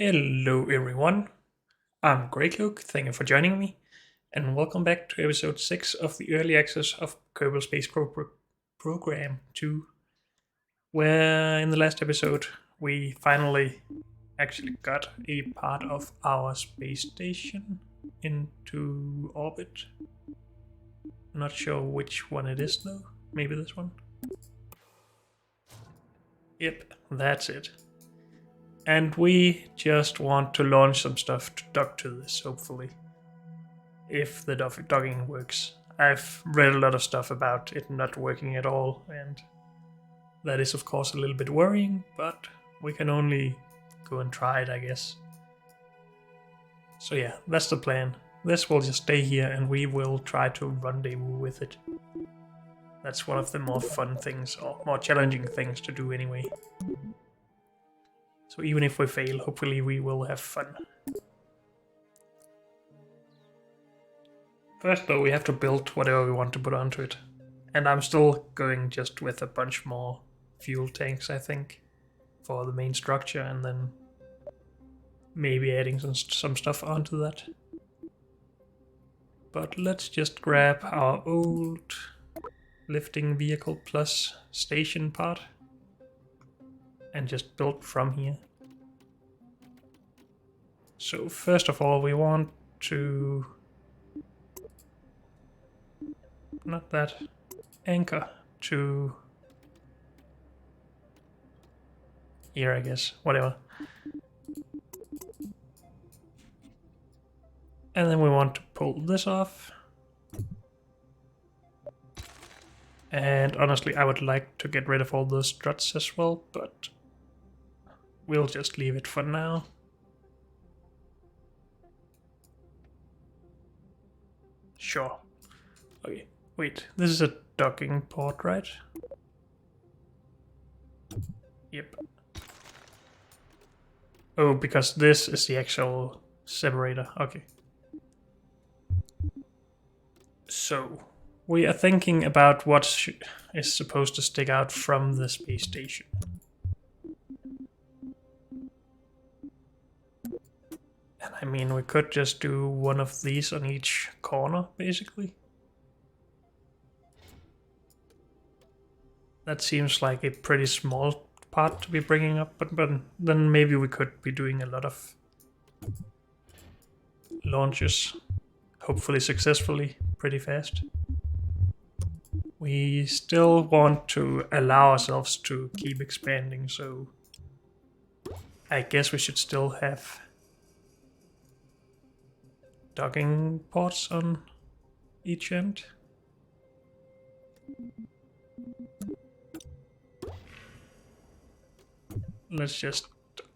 Hello everyone, I'm Greycloak, thank you for joining me, and welcome back to episode 6 of the early access of Kerbal Space Program 2, where in the last episode we finally actually got a part of our space station into orbit. Not sure which one it is though, maybe this one? Yep, that's it. And we just want to launch some stuff to dock to this, hopefully. If the docking works. I've read a lot of stuff about it not working at all, and that is of course a little bit worrying, but we can only go and try it, I guess. So yeah, that's the plan. This will just stay here and we will try to rendezvous with it. That's one of the more fun things, or more challenging things to do anyway. So even if we fail, hopefully we will have fun. First though, we have to build whatever we want to put onto it. And I'm still going just with a bunch more fuel tanks, I think, for the main structure, and then maybe adding some stuff onto that. But let's just grab our old lifting vehicle plus station part and just build from here. So first of all, we want to... not that... anchor to... here, I guess. Whatever. And then we want to pull this off. And honestly, I would like to get rid of all those struts as well, but we'll just leave it for now. Sure. Okay, wait, this is a docking port, right? Yep. Oh, because this is the actual separator. Okay. So, we are thinking about what is supposed to stick out from the space station. And I mean, we could just do one of these on each corner, basically. That seems like a pretty small part to be bringing up, but then maybe we could be doing a lot of launches, hopefully successfully, pretty fast. We still want to allow ourselves to keep expanding, so I guess we should still have docking ports on each end. Let's just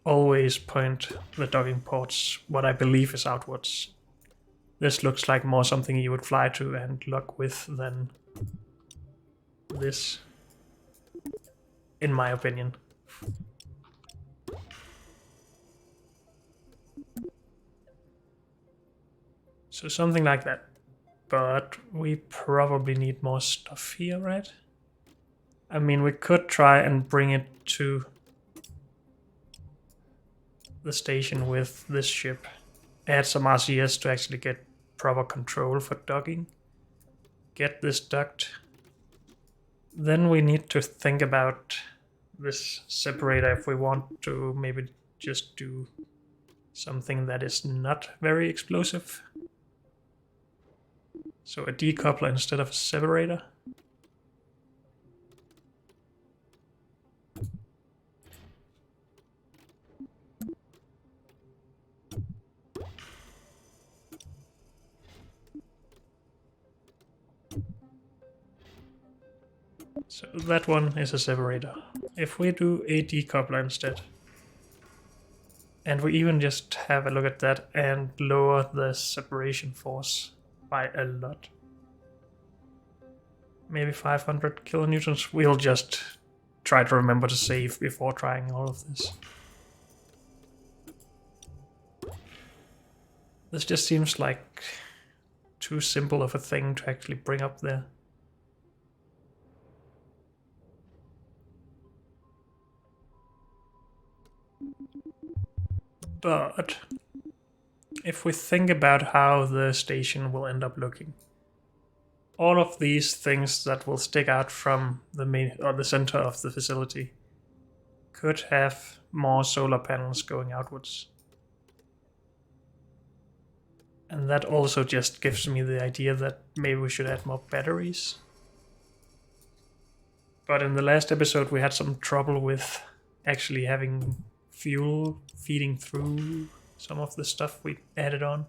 always point the docking ports what I believe is outwards. This looks like more something you would fly to and lock with than this, in my opinion. So something like that. But we probably need more stuff here, right? I mean, we could try and bring it to the station with this ship. Add some RCS to actually get proper control for docking. Get this docked. Then we need to think about this separator if we want to maybe just do something that is not very explosive. So a decoupler instead of a separator. So that one is a separator. If we do a decoupler instead, and we even just have a look at that and lower the separation force by a lot, maybe 500 kilonewtons, we'll just try to remember to save before trying all of this. This just seems like too simple of a thing to actually bring up there. But if we think about how the station will end up looking, all of these things that will stick out from the main or the center of the facility could have more solar panels going outwards. And that also just gives me the idea that maybe we should add more batteries. But in the last episode we had some trouble with actually having fuel feeding through some of the stuff we added on.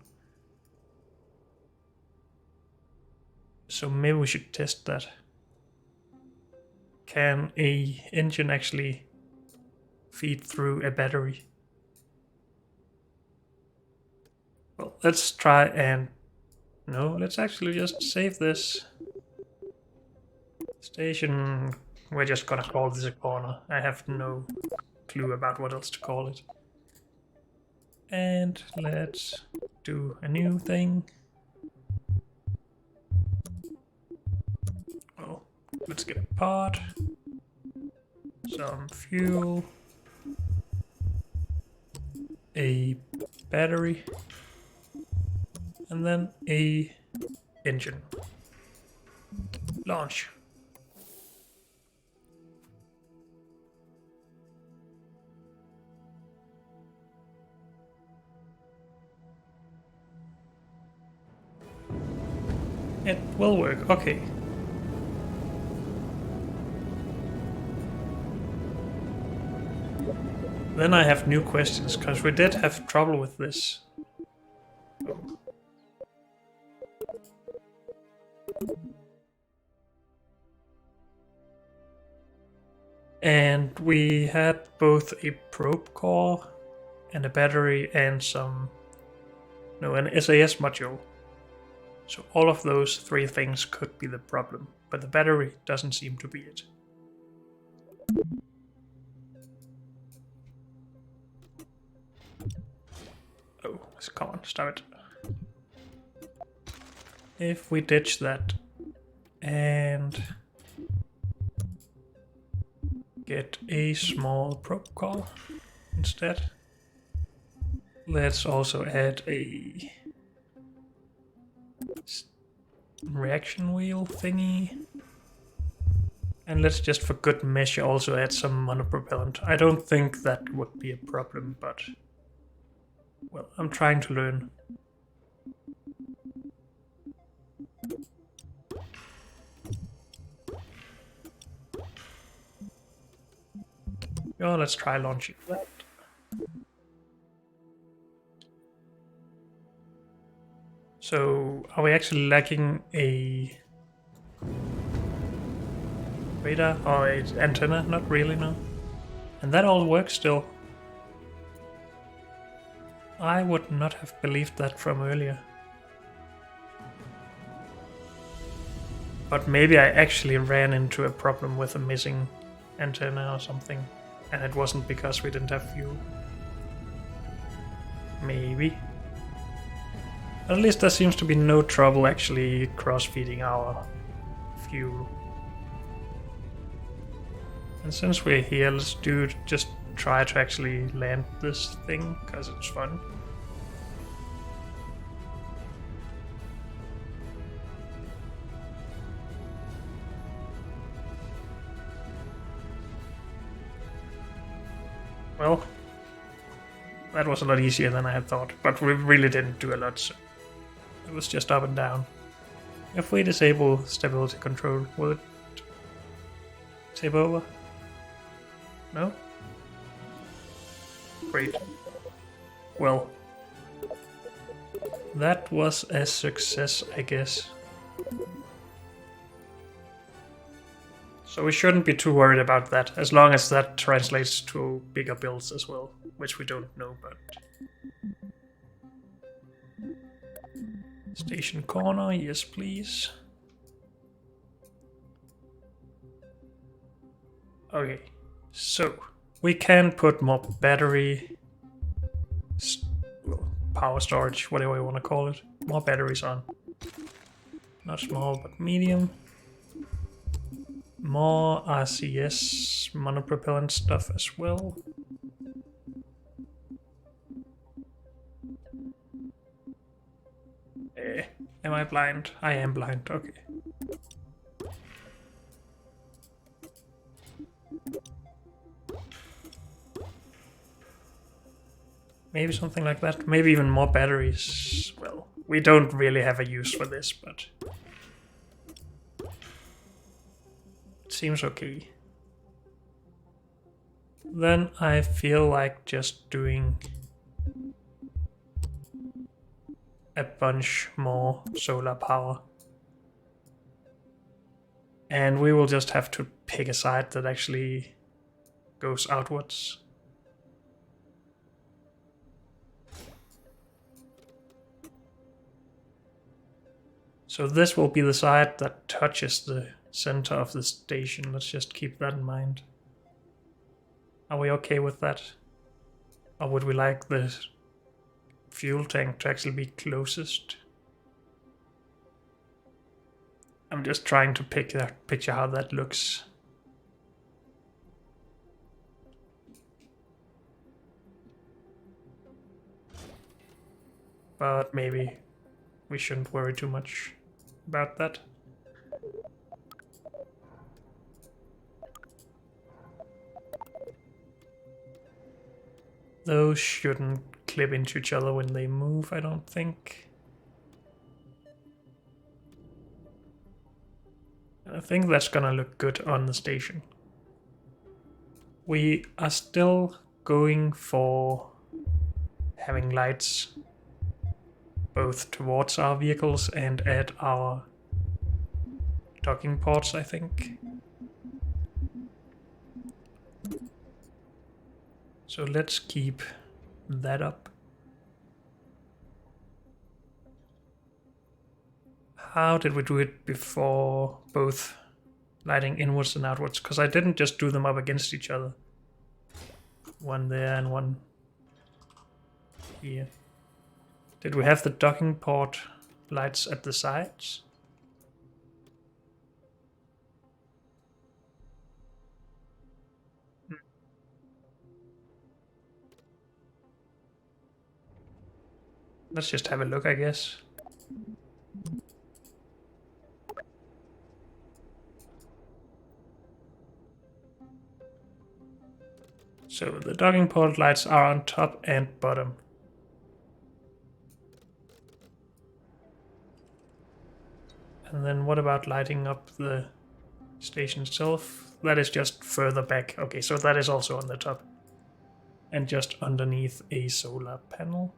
So maybe we should test that. Can a engine actually feed through a battery? Well, let's try and... No, let's actually just save this. Station... We're just gonna call this a corner. I have no clue about what else to call it. And let's do a new thing. Oh, let's get a pot. Some fuel. A battery. And then a engine. Launch. It will work, okay. Then I have new questions, because we did have trouble with this. And we had both a probe core and a battery and an SAS module. So all of those three things could be the problem, but the battery doesn't seem to be it. Oh, come on, stop it. If we ditch that and get a small probe core instead, let's also add a reaction wheel thingy. And let's just for good measure also add some monopropellant. I don't think that would be a problem, but well, I'm trying to learn. Oh, let's try launching that. So, are we actually lacking a radar or an antenna? Not really, no. And that all works still. I would not have believed that from earlier. But maybe I actually ran into a problem with a missing antenna or something, and it wasn't because we didn't have fuel. Maybe. At least there seems to be no trouble actually cross-feeding our fuel. And since we're here, let's just try to actually land this thing, because it's fun. Well, that was a lot easier than I had thought, but we really didn't do a lot, so it was just up and down. If we disable stability control, will it tip over? No? Great. Well, that was a success, I guess. So we shouldn't be too worried about that, as long as that translates to bigger builds as well, which we don't know, but... Station corner, yes please. Okay, so we can put more battery, power storage, whatever you want to call it, more batteries on. Not small, but medium. More RCS monopropellant stuff as well. Am I blind? I am blind, okay. Maybe something like that. Maybe even more batteries. Well, we don't really have a use for this, but it seems okay. Then I feel like just doing a bunch more solar power. And we will just have to pick a side that actually goes outwards. So this will be the side that touches the center of the station. Let's just keep that in mind. Are we okay with that? Or would we like the fuel tank to actually be closest? I'm just trying to picture how that looks. But maybe we shouldn't worry too much about that. Those shouldn't clip into each other when they move, I don't think. I think that's gonna look good on the station. We are still going for having lights both towards our vehicles and at our docking ports, I think. So let's keep that up. How did we do it before, both lighting inwards and outwards? Because I didn't just do them up against each other. One there and one here. Did we have the docking port lights at the sides? Let's just have a look, I guess. So the docking port lights are on top and bottom. And then what about lighting up the station itself? That is just further back. Okay, so that is also on the top. And just underneath a solar panel.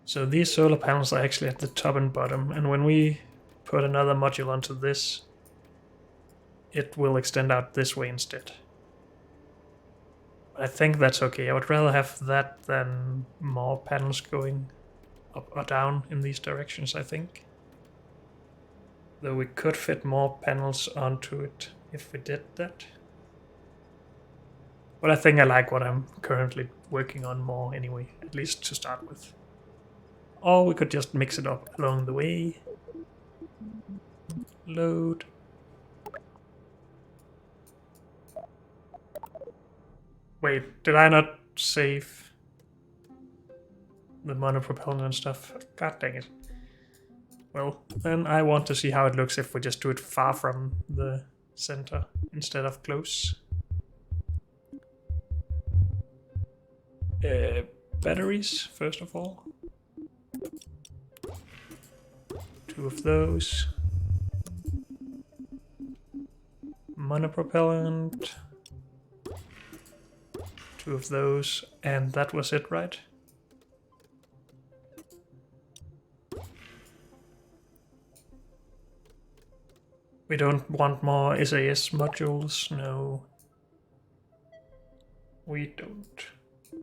So these solar panels are actually at the top and bottom, and when we put another module onto this, it will extend out this way instead. I think that's okay. I would rather have that than more panels going up or down in these directions, I think. Though we could fit more panels onto it if we did that. But I think I like what I'm currently working on more anyway, at least to start with. Or we could just mix it up along the way. Load. Wait, did I not save the monopropellant and stuff? God dang it. Well, then I want to see how it looks if we just do it far from the center instead of close. Batteries, first of all. 2 of those. Monopropellant. 2 of those, and that was it, right? We don't want more SAS modules, no. We don't.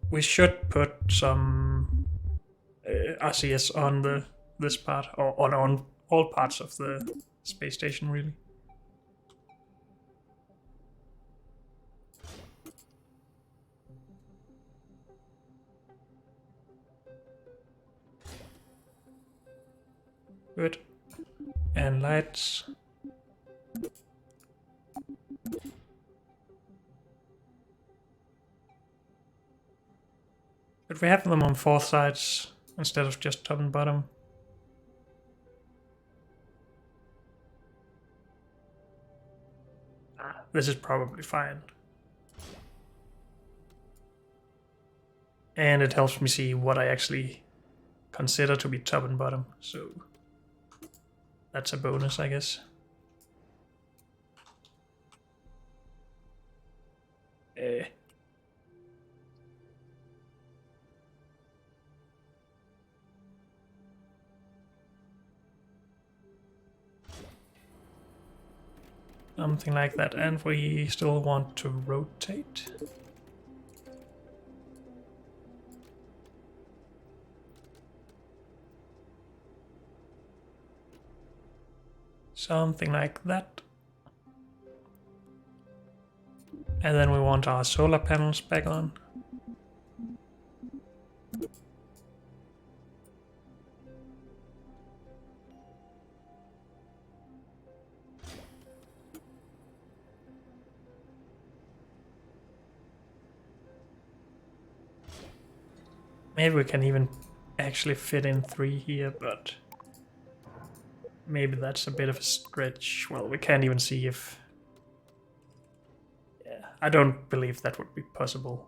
We should put some RCS on this part, or on all parts of the space station, really. Good. And lights. But we have them on 4 sides instead of just top and bottom. This is probably fine. And it helps me see what I actually consider to be top and bottom. So that's a bonus, I guess. Something like that, and we still want to rotate. Something like that. And then we want our solar panels back on. Maybe we can even actually fit in 3 here, but maybe that's a bit of a stretch. Well, we can't even see if... Yeah, I don't believe that would be possible.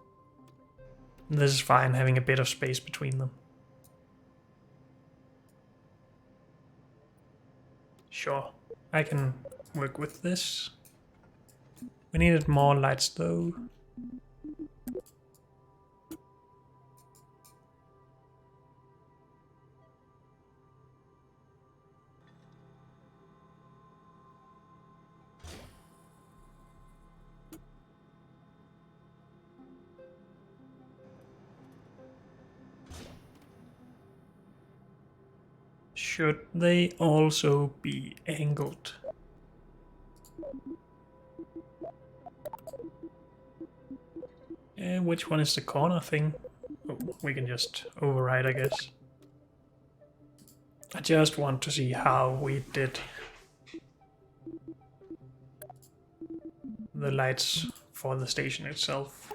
This is fine, having a bit of space between them. Sure, I can work with this. We needed more lights though. Should they also be angled? Which one is the corner thing? Oh, we can just override, I guess. I just want to see how we did the lights for the station itself.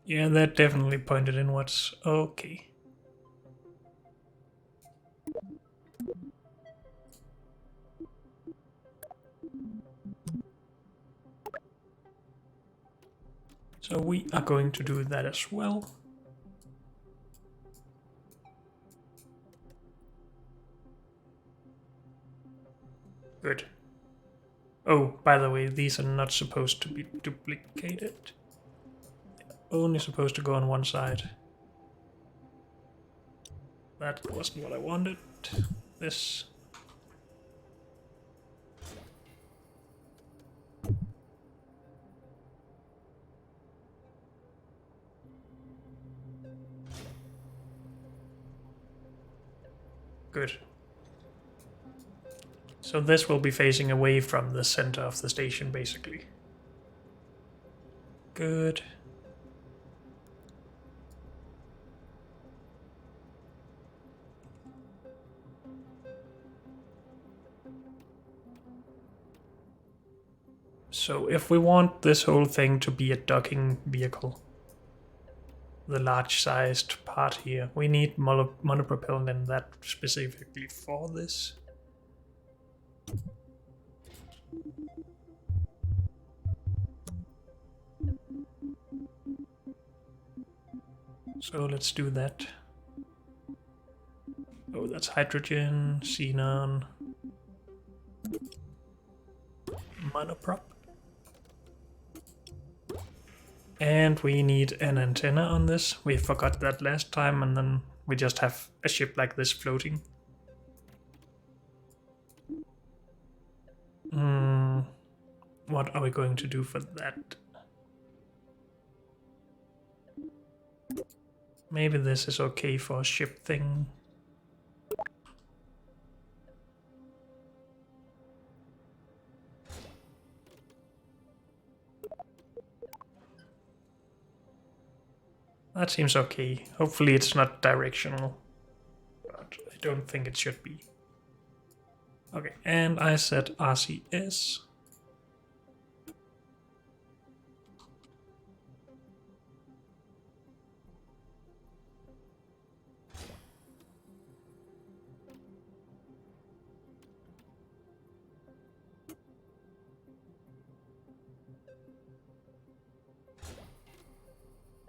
Yeah, that definitely pointed inwards. Okay. So we are going to do that as well. Good. Oh, by the way, these are not supposed to be duplicated. They're only supposed to go on one side. That wasn't what I wanted. This. Good. So this will be facing away from the center of the station, basically. Good. So if we want this whole thing to be a docking vehicle, the large-sized part here, we need monopropellant in that specifically for this. So let's do that. Oh, that's hydrogen, xenon, monoprop. And we need an antenna on this. We forgot that last time, and then we just have a ship like this floating. What are we going to do for that? Maybe this is okay for a ship thing. That seems okay. Hopefully it's not directional, but I don't think it should be. Okay, and I set RCS.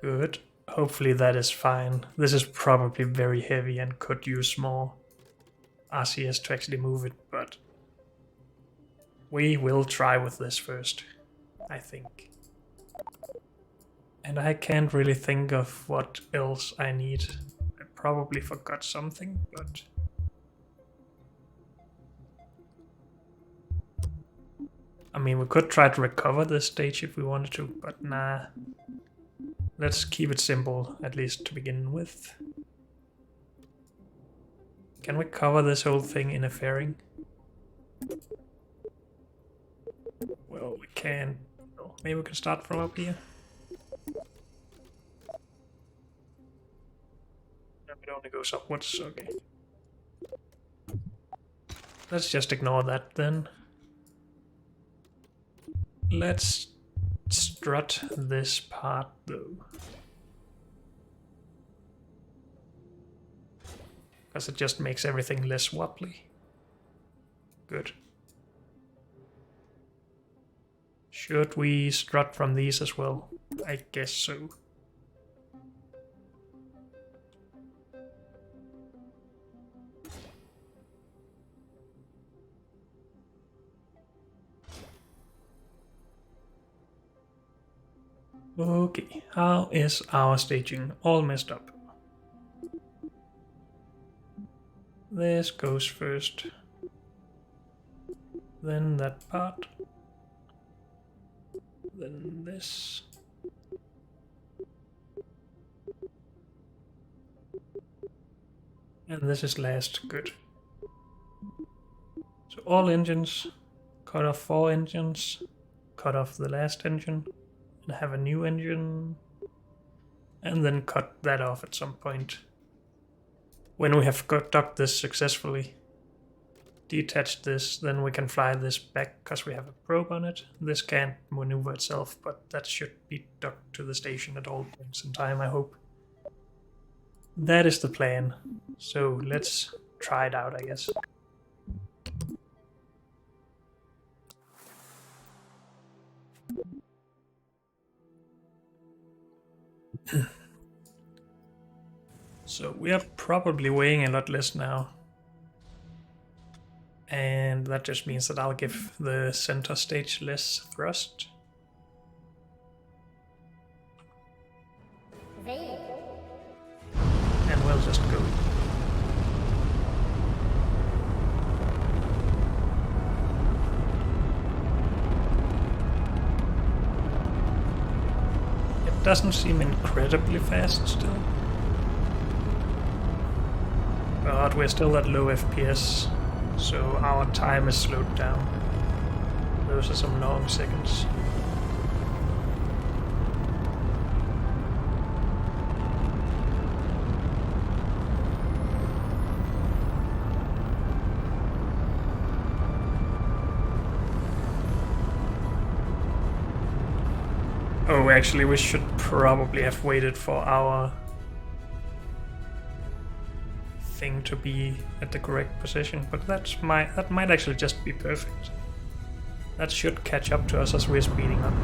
Good. Hopefully that is fine. This is probably very heavy and could use more RCS to actually move it, but we will try with this first, I think. And I can't really think of what else I need. I probably forgot something, but... I mean, we could try to recover this stage if we wanted to, but nah. Let's keep it simple, at least to begin with. Can we cover this whole thing in a fairing? Well, we can. Oh, maybe we can start from up here. No, it only goes upwards, okay. Let's just ignore that then. Let's strut this part though. Because it just makes everything less wobbly. Good. Should we strut from these as well? I guess so. Okay, how is our staging? All messed up. This goes first. Then that part. Then this. And this is last. Good. So all engines. Cut off 4 engines. Cut off the last engine. And have a new engine. And then cut that off at some point. When we have docked this successfully, detach this, then we can fly this back because we have a probe on it. This can't maneuver itself, but that should be docked to the station at all points in time, I hope. That is the plan. So let's try it out, I guess. So we are probably weighing a lot less now. And that just means that I'll give the center stage less thrust. And we'll just go. It doesn't seem incredibly fast still. But we're still at low FPS, so our time is slowed down. Those are some long seconds. Oh, actually, we should probably have waited for our thing to be at the correct position, but that might actually just be perfect. That should catch up to us as we're speeding up.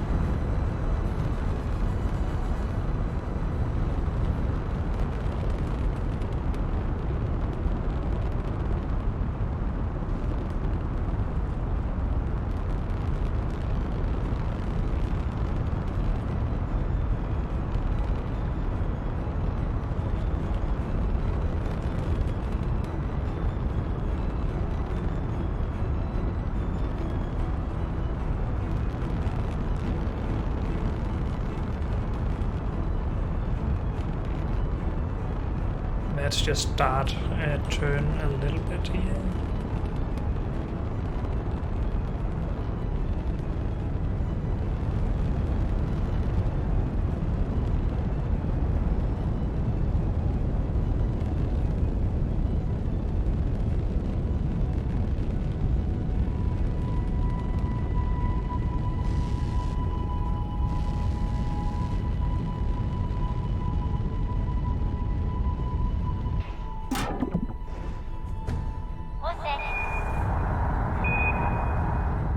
Let's just start a turn a little bit here.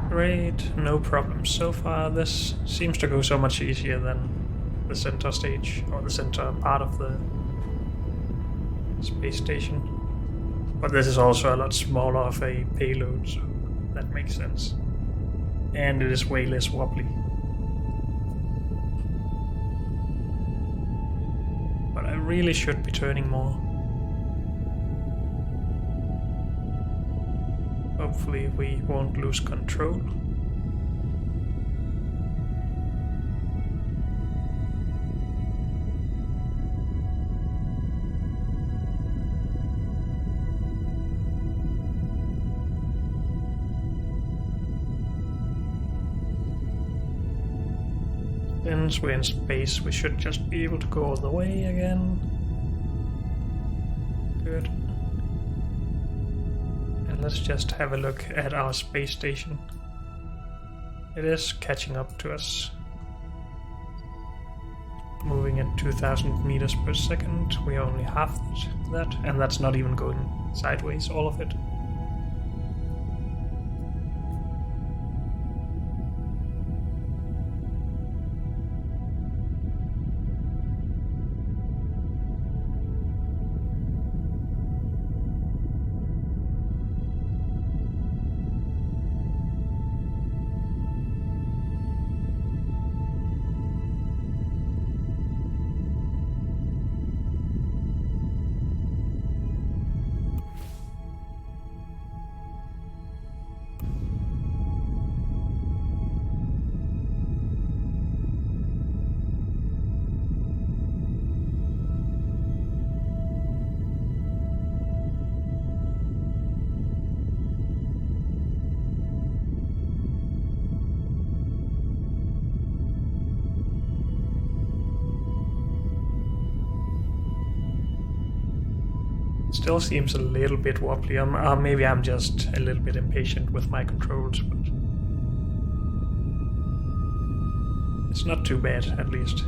Great, no problem so far. This seems to go so much easier than the center stage, or the center part of the space station. But this is also a lot smaller of a payload, so that makes sense. And it is way less wobbly. But I really should be turning more. Hopefully we won't lose control. Since we're in space, we should just be able to go all the way again. Good. And let's just have a look at our space station. It is catching up to us. Moving at 2000 meters per second. We are only half that, and that's not even going sideways, all of it. Still seems a little bit wobbly. Maybe I'm just a little bit impatient with my controls, but it's not too bad, at least.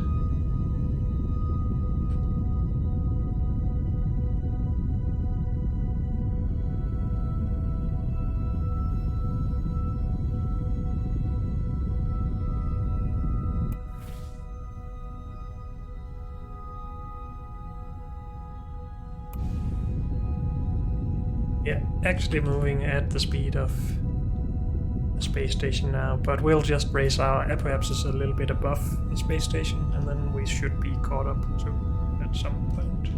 Yeah, actually moving at the speed of the space station now, but we'll just raise our apoapsis a little bit above the space station, and then we should be caught up to at some point.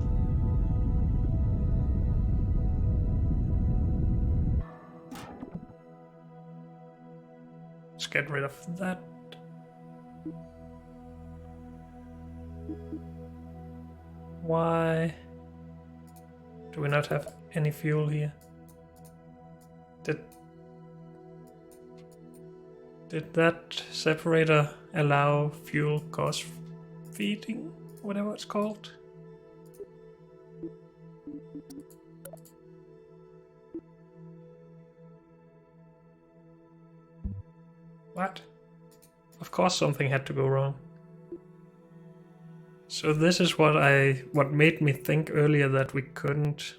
Let's get rid of that. Why do we not have any fuel here? Did that separator allow fuel cross feeding? Whatever it's called? What? Of course something had to go wrong. So this is what made me think earlier that we couldn't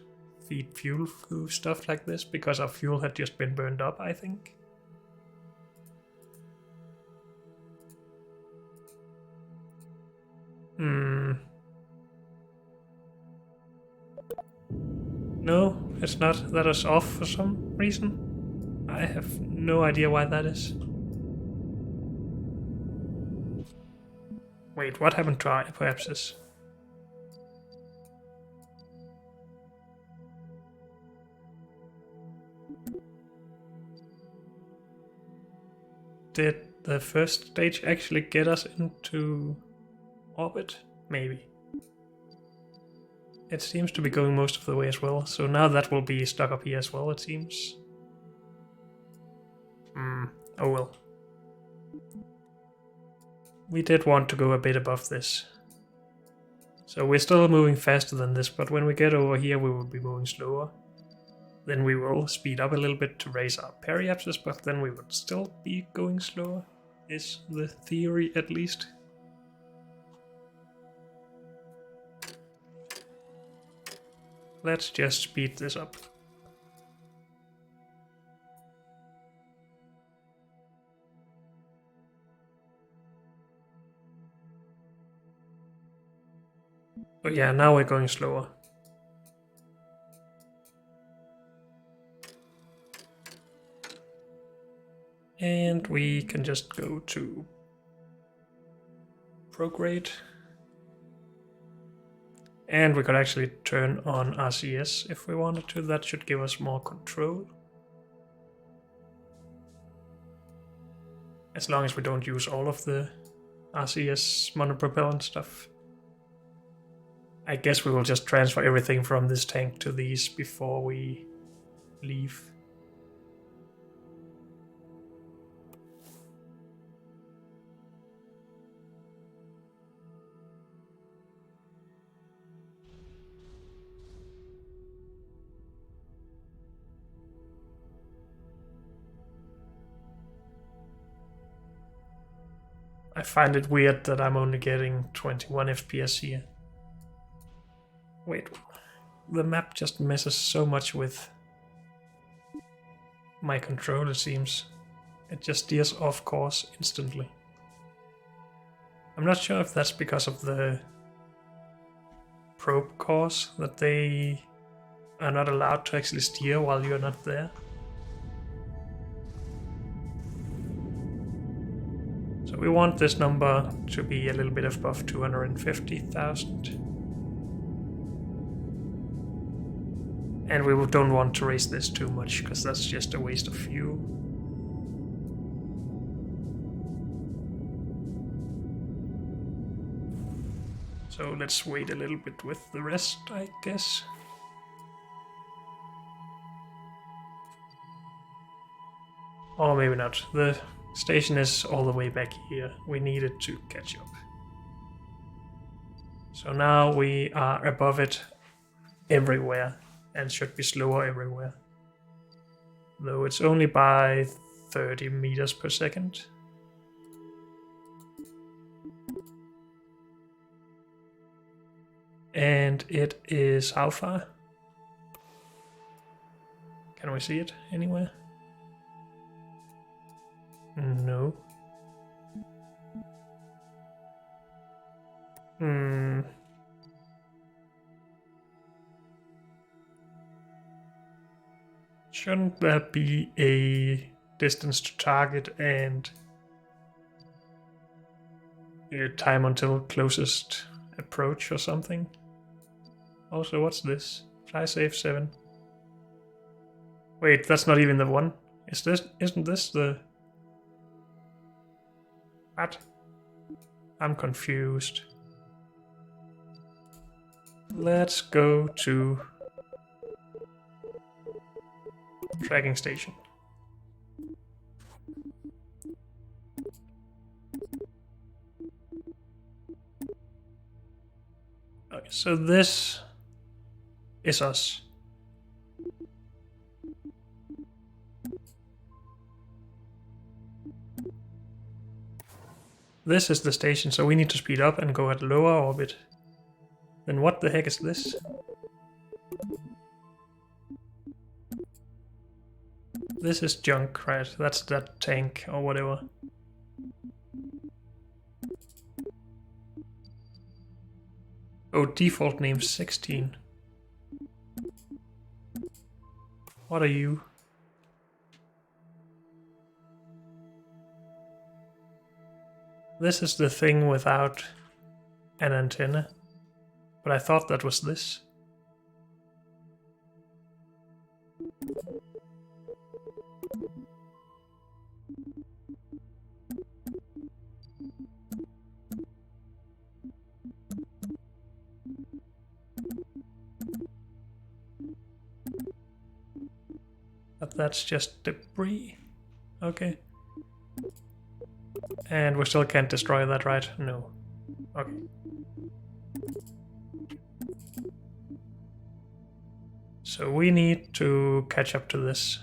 feed fuel through stuff like this, because our fuel had just been burned up, I think. No, it's not. That is off for some reason. I have no idea why that is. Wait, what happened to our apoapsis? Did the first stage actually get us into orbit? Maybe. It seems to be going most of the way as well, so now that will be stuck up here as well, it seems. Oh well. We did want to go a bit above this. So we're still moving faster than this, but when we get over here we will be moving slower. Then we will speed up a little bit to raise our periapsis, but then we would still be going slower, is the theory at least. Let's just speed this up. But yeah, now we're going slower. And we can just go to prograde. And we could actually turn on RCS if we wanted to. That should give us more control. As long as we don't use all of the RCS monopropellant stuff. I guess we will just transfer everything from this tank to these before we leave. I find it weird that I'm only getting 21 FPS here. Wait, the map just messes so much with my control, it seems. It just steers off course instantly. I'm not sure if that's because of the probe course, that they are not allowed to actually steer while you're not there. So we want this number to be a little bit above 250,000. And we don't want to raise this too much, because that's just a waste of fuel. So let's wait a little bit with the rest, I guess. Or maybe not. The station is all the way back here. We need it to catch up. So now we are above it everywhere and should be slower everywhere. Though it's only by 30 meters per second. And it is how far? Can we see it anywhere? No. Shouldn't there be a distance to target and time until closest approach or something? Also, what's this? Fly safe 7. Wait, that's not even the one. Isn't this the... What? I'm confused. Let's go to tracking station. Okay, so this is us. This is the station, so we need to speed up and go at lower orbit. Then what the heck is this? This is junk, right? That's that tank or whatever. Oh, default name 16. What are you? This is the thing without an antenna. But I thought that was this. But that's just debris. Okay. And we still can't destroy that, right? No. Okay. So we need to catch up to this.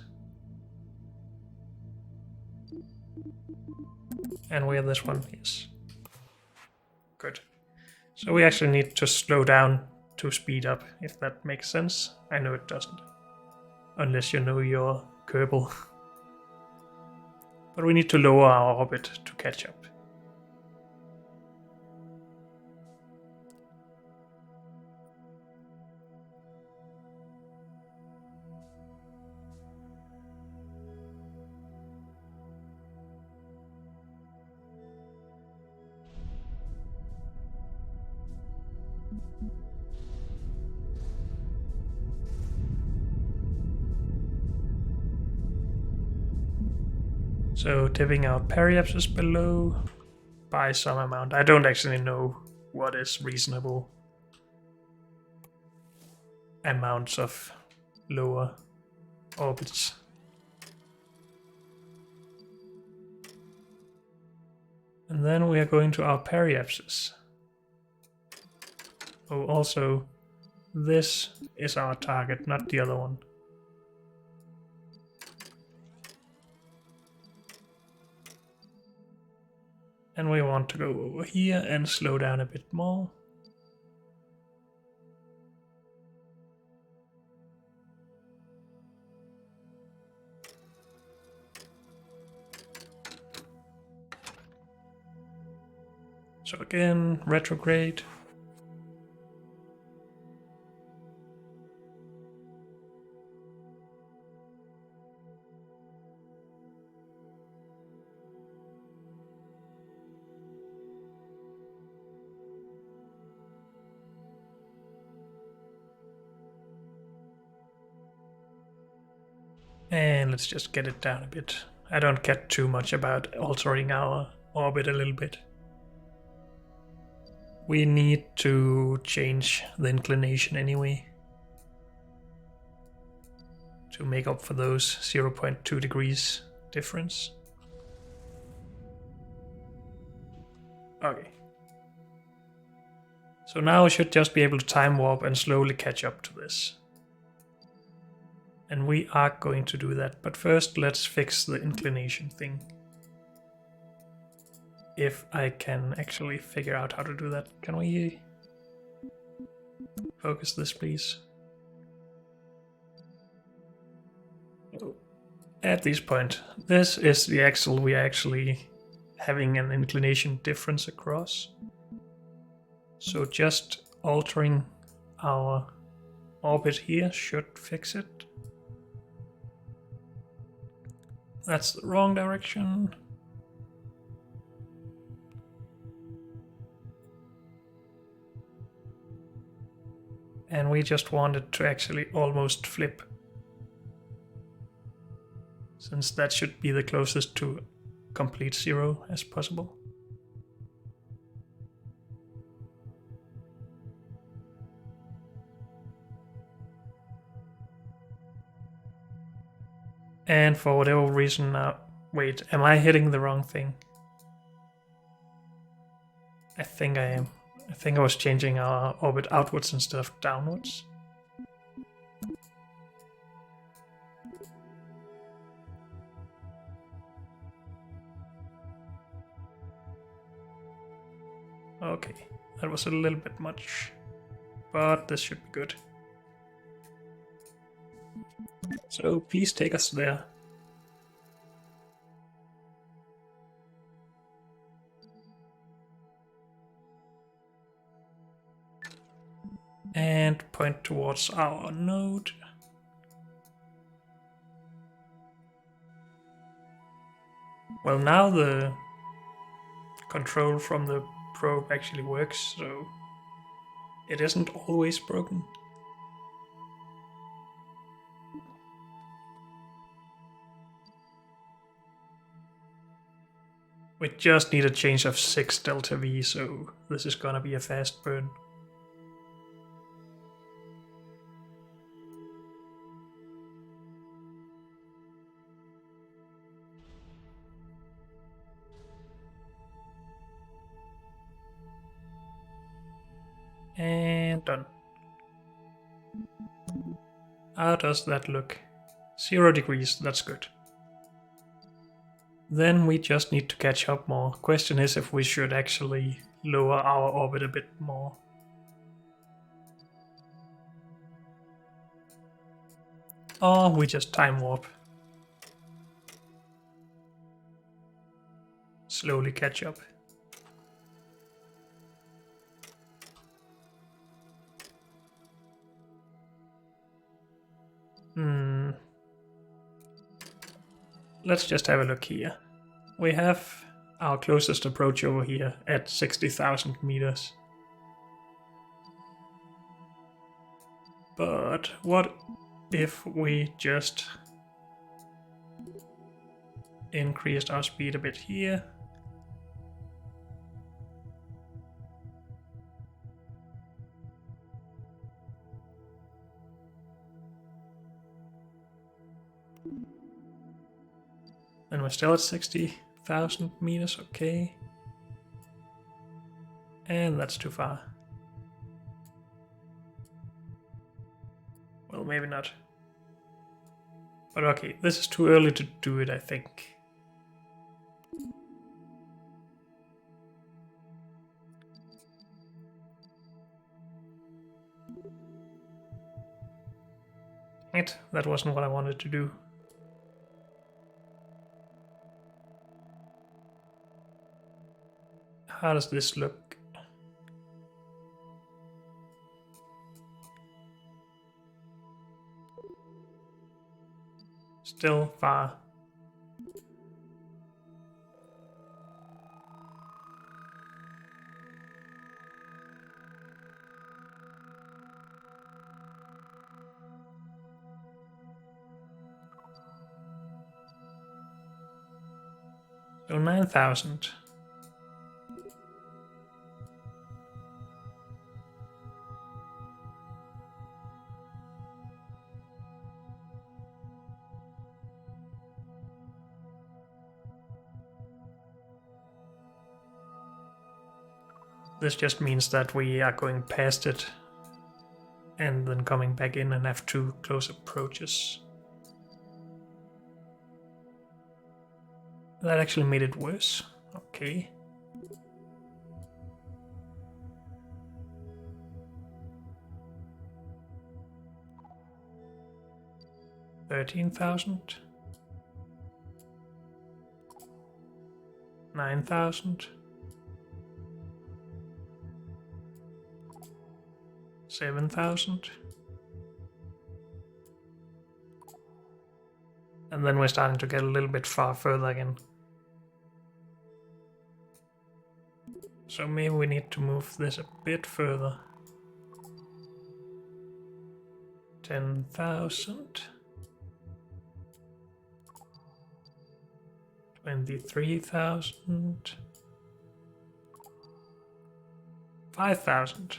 And we have this one, yes. Good. So we actually need to slow down to speed up, if that makes sense. I know it doesn't. Unless you know your Kerbal. But we need to lower our orbit to catch up. So tipping our periapsis below by some amount. I don't actually know what is reasonable amounts of lower orbits. And then we are going to our periapsis. Oh, also, this is our target, not the other one. And we want to go over here and slow down a bit more. So again, retrograde. And let's just get it down a bit. I don't care too much about altering our orbit a little bit. We need to change the inclination anyway to make up for those 0.2 degrees difference. Okay. So now we should just be able to time warp and slowly catch up to this. And we are going to do that, but first let's fix the inclination thing. If I can actually figure out how to do that. Can we focus this, please? At this point, this is the axle we are actually having an inclination difference across. So just altering our orbit here should fix it. That's the wrong direction. And we just want it to actually almost flip, since that should be the closest to complete zero as possible. And for whatever reason now... Wait, am I hitting the wrong thing? I think I am. I think I was changing our orbit outwards instead of downwards. Okay, that was a little bit much, but this should be good. So please take us there. And point towards our node. Well, now the control from the probe actually works, so it isn't always broken. We just need a change of 6 delta V, so this is gonna be a fast burn. And done. How does that look? 0 degrees, that's good. Then we just need to catch up more. Question is if we should actually lower our orbit a bit more. Or we just time warp. Slowly catch up. Let's just have a look here. We have our closest approach over here at 60,000 meters. But what if we just increased our speed a bit here? And we're still at 60,000 meters, okay. And that's too far. Well, maybe not. But okay, this is too early to do it, I think. That wasn't what I wanted to do. How does this look? Still far. So 9,000. This just means that we are going past it and then coming back in and have two close approaches. That actually made it worse. Okay. $13,000. 9,000. 7,000. And then we're starting to get a little bit far further again. So maybe we need to move this a bit further. 10,000. 23,000. 5,000.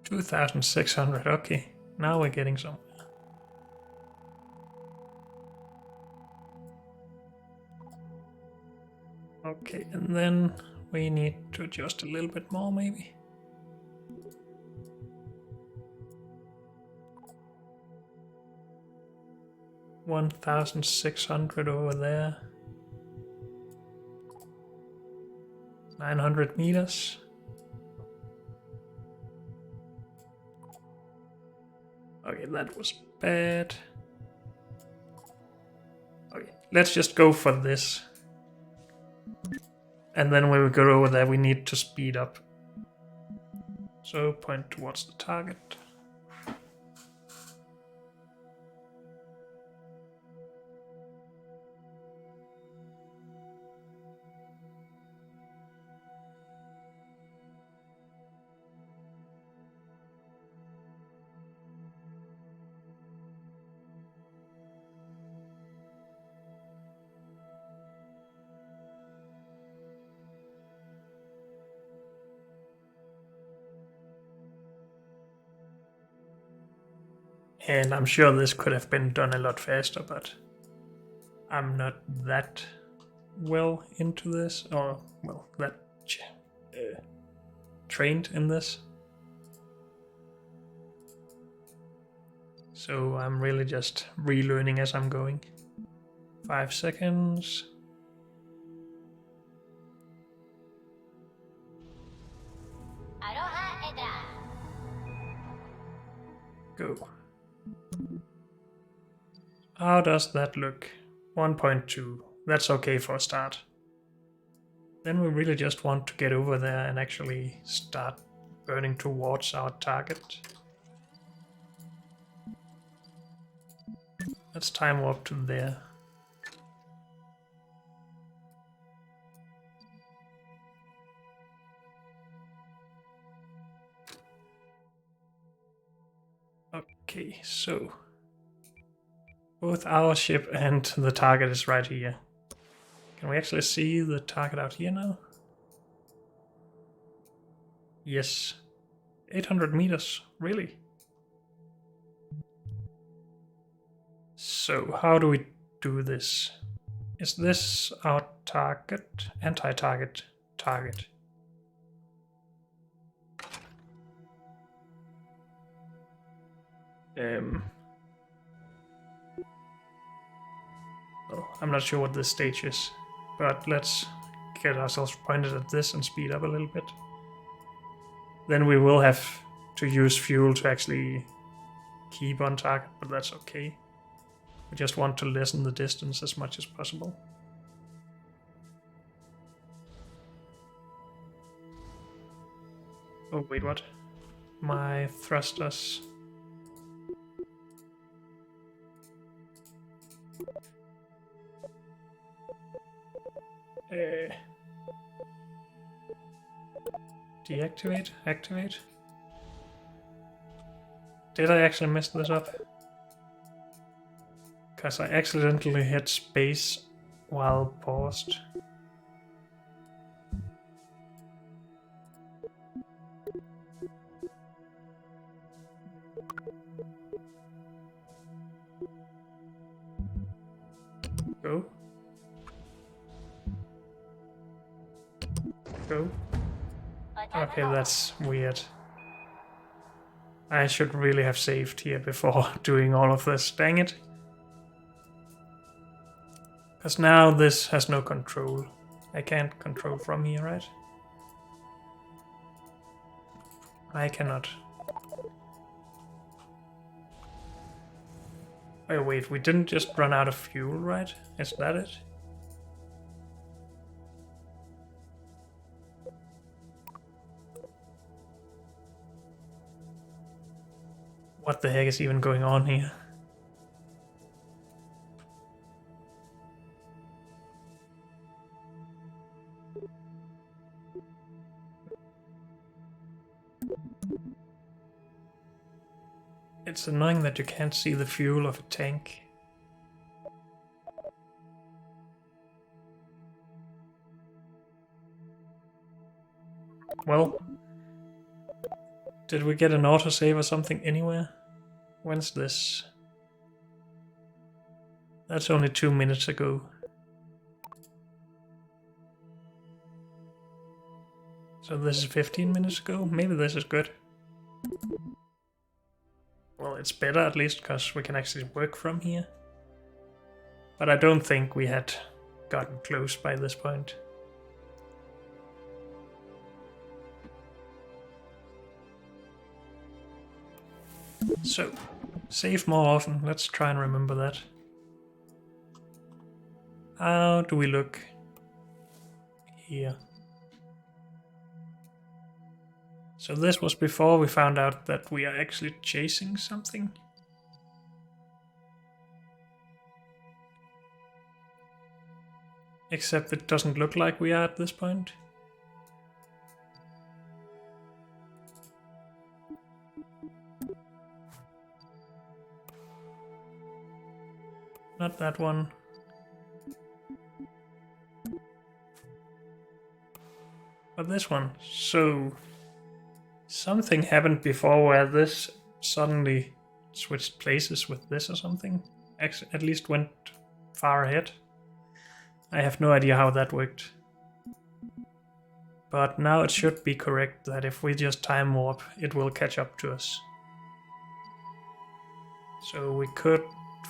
$2,600. Okay, now we're getting somewhere. Okay, and then we need to adjust a little bit more, maybe. $1,600 over there. 900 meters. Okay, that was bad. Okay, let's just go for this. And then when we go over there, we need to speed up. So point towards the target. And I'm sure this could have been done a lot faster, but I'm not that well into this, or, well, that trained in this. So I'm really just relearning as I'm going. 5 seconds. Go. How does that look? 1.2. That's okay for a start. Then we really just want to get over there and actually start burning towards our target. Let's time warp to there. Okay, so both our ship and the target is right here. Can we actually see the target out here now? Yes. 800 meters, really? So how do we do this? Is this our target? Anti-target target. Well, I'm not sure what this stage is, but let's get ourselves pointed at this and speed up a little bit. Then we will have to use fuel to actually keep on target, but that's okay. We just want to lessen the distance as much as possible. Oh, wait, what? My thrusters. Deactivate? Activate? Did I actually mess this up? Because I accidentally hit space while paused. Go. Go. Okay, that's weird. I should really have saved here before doing all of this, dang it. Because now this has no control. I can't control from here, right? I cannot. Oh wait, we didn't just run out of fuel, right? Is that it? What the heck is even going on here? It's annoying that you can't see the fuel of a tank. Well, did we get an autosave or something anywhere? When's this? That's only 2 minutes ago. So this is 15 minutes ago? Maybe this is good. Well, it's better at least because we can actually work from here. But I don't think we had gotten close by this point. So, save more often. Let's try and remember that. How do we look here? So this was before we found out that we are actually chasing something. Except it doesn't look like we are at this point. Not that one. But this one. So something happened before where this suddenly switched places with this or something. At least went far ahead. I have no idea how that worked. But now it should be correct that if we just time warp, it will catch up to us. So we could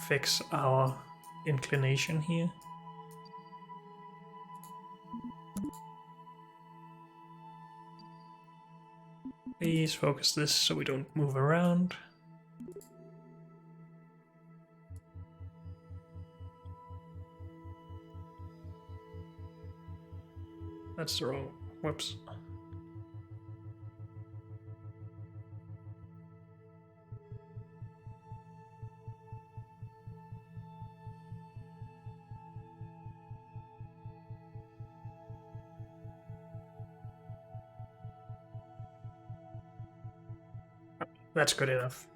fix our inclination here. Please focus this so we don't move around. That's the wrong. Whoops. That's good enough.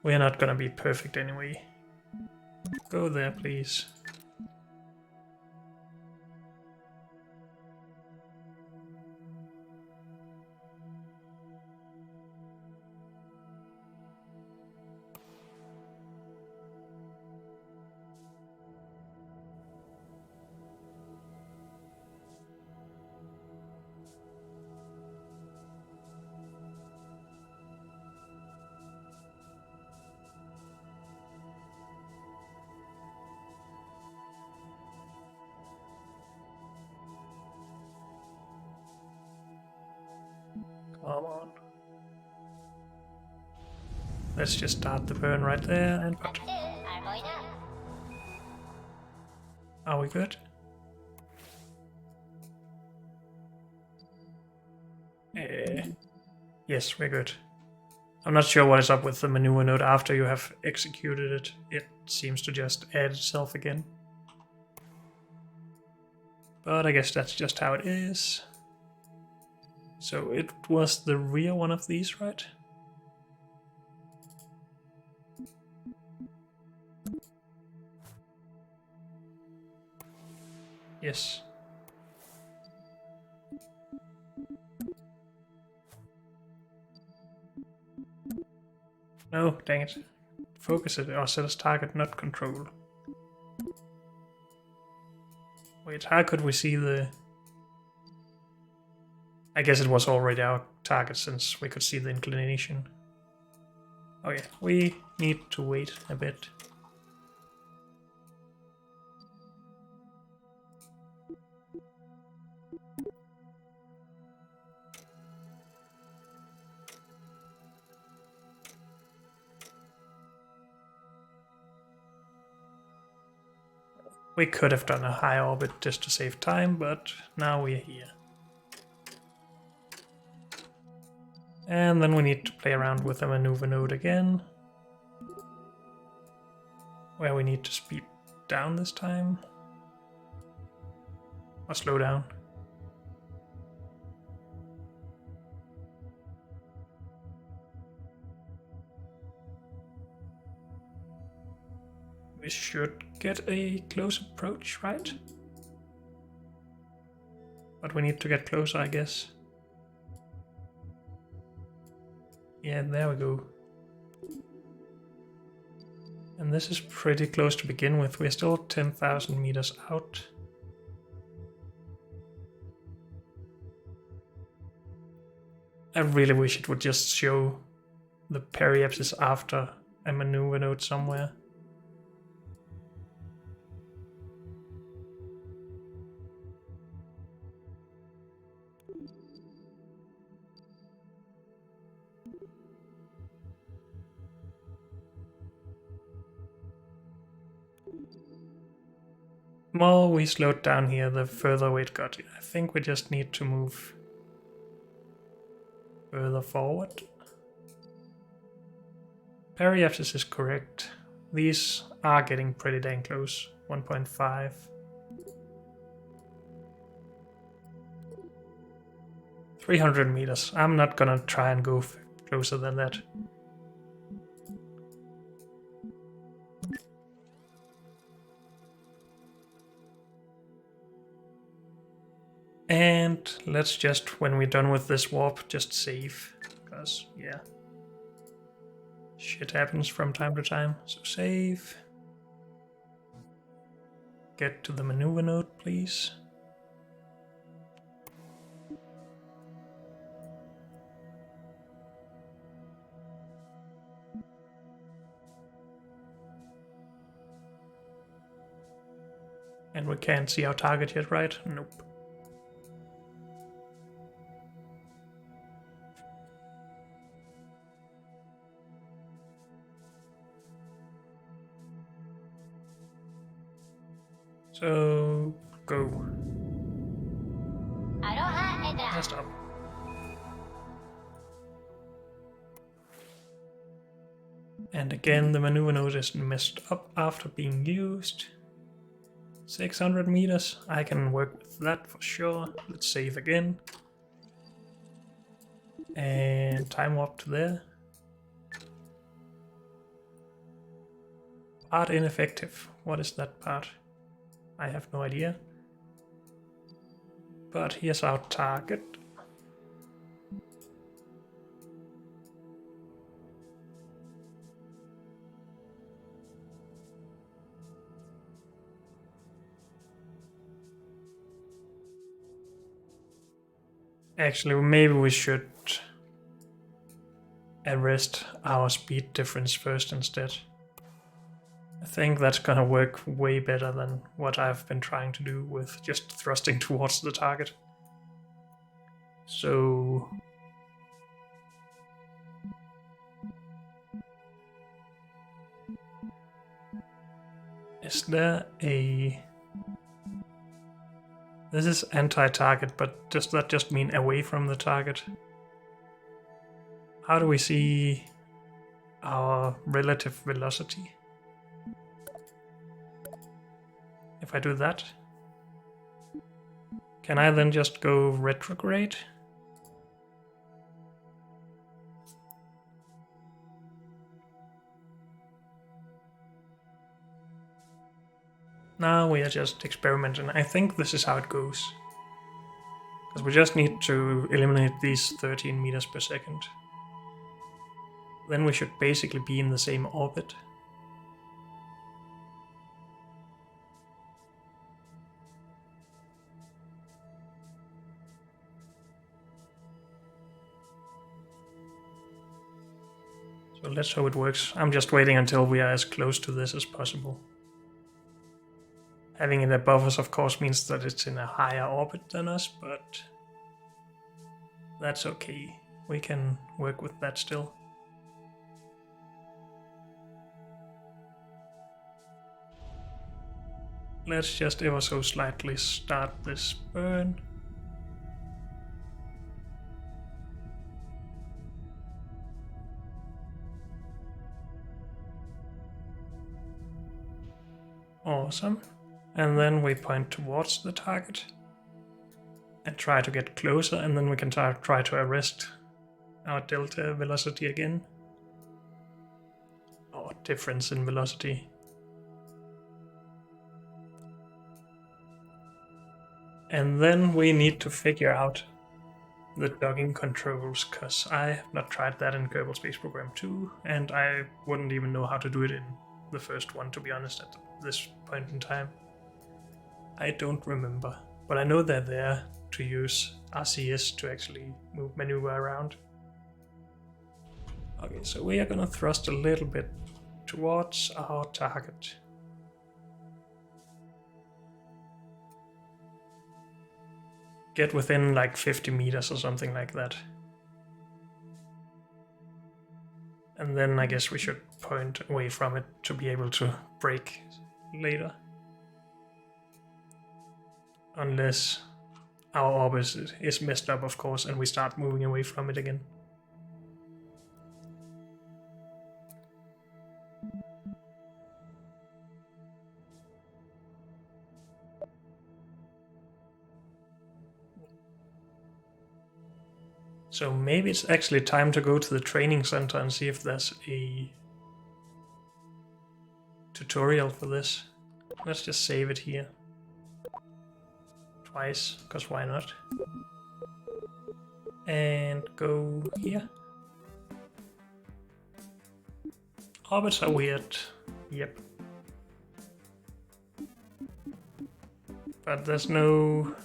We're not gonna be perfect anyway. Go there, please. Come on. Let's just start the burn right there and put. Are we good? Yes, we're good. I'm not sure what is up with the maneuver node after you have executed it. It seems to just add itself again. But I guess that's just how it is. So it was the rear one of these, right? Yes. No, dang it. Focus it or set as target, not control. Wait, how could we see the... I guess it was already our target since we could see the inclination. Okay, we need to wait a bit. We could have done a high orbit just to save time, but now we're here. And then we need to play around with the maneuver node again. Where we need to speed down this time. Or slow down. We should get a close approach, right? But we need to get closer, I guess. Yeah, there we go. And this is pretty close to begin with. We're still 10,000 meters out. I really wish it would just show the periapsis after a maneuver node somewhere. The more we slowed down here, the further away it got. I think we just need to move further forward. Periapsis is correct. These are getting pretty dang close. 1.5. 300 meters. I'm not gonna try and go closer than that. And let's just, when we're done with this warp, just save. Because, yeah. Shit happens from time to time. So save. Get to the maneuver node, please. And we can't see our target yet, right? Nope. So, go. Stop. And again, the maneuver node is messed up after being used. 600 meters, I can work with that for sure. Let's save again. And time warp to there. Part ineffective. What is that part? I have no idea. But here's our target. Actually, maybe we should arrest our speed difference first instead. I think that's gonna work way better than what I've been trying to do with just thrusting towards the target. So... is there a... This is anti-target, but does that just mean away from the target? How do we see our relative velocity? If I do that, can I then just go retrograde? Now we are just experimenting. I think this is how it goes. Because we just need to eliminate these 13 meters per second. Then we should basically be in the same orbit. So let's hope it works. I'm just waiting until we are as close to this as possible. Having it above us, of course, means that it's in a higher orbit than us, but that's okay. We can work with that still. Let's just ever so slightly start this burn. Awesome. And then we point towards the target and try to get closer, and then we can try to arrest our delta velocity again. Or difference in velocity. And then we need to figure out the docking controls, because I have not tried that in Kerbal Space Program 2, and I wouldn't even know how to do it in the first one, to be honest, at this point in time. I don't remember, but I know they're there to use RCS to actually maneuver around. Okay, so we are gonna thrust a little bit towards our target. Get within like 50 meters or something like that. And then I guess we should point away from it to be able to brake later. Unless our orbit is messed up, of course, and we start moving away from it again. So maybe it's actually time to go to the training center and see if there's a tutorial for this. Let's just save it here. Twice, because why not? And go here. Orbits are weird. Yep. But there's no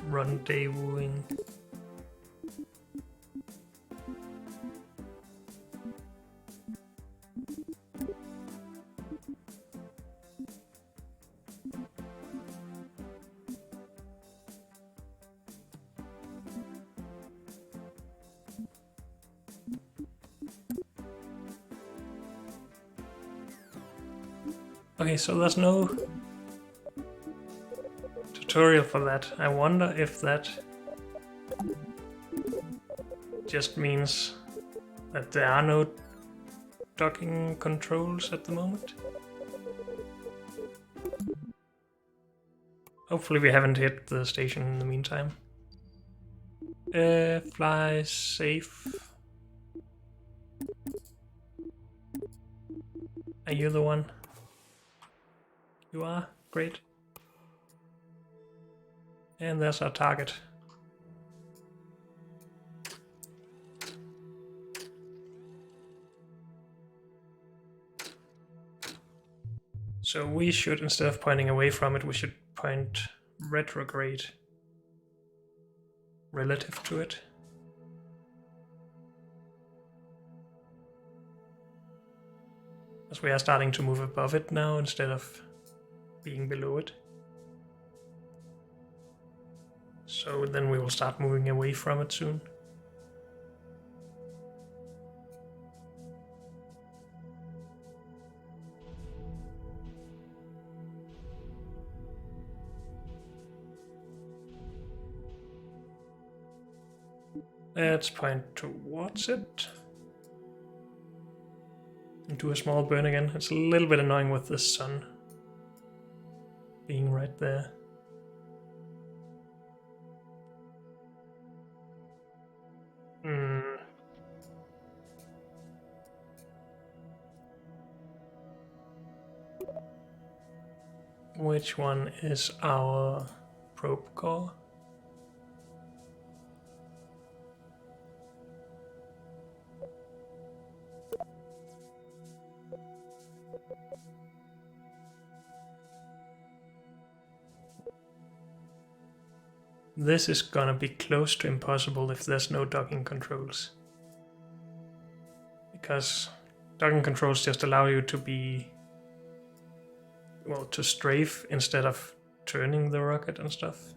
rendezvousing. Okay, so there's no tutorial for that. I wonder if that just means that there are no docking controls at the moment. Hopefully we haven't hit the station in the meantime. Fly safe. Are you the one? You are? Great. And there's our target. So we should, instead of pointing away from it, we should point retrograde relative to it. As we are starting to move above it now instead of being below it. So then we will start moving away from it soon. Let's point towards it. And do a small burn again. It's a little bit annoying with the sun being right there. Which one is our probe core? This is gonna be close to impossible if there's no docking controls. Because docking controls just allow you to be, well, to strafe instead of turning the rocket and stuff.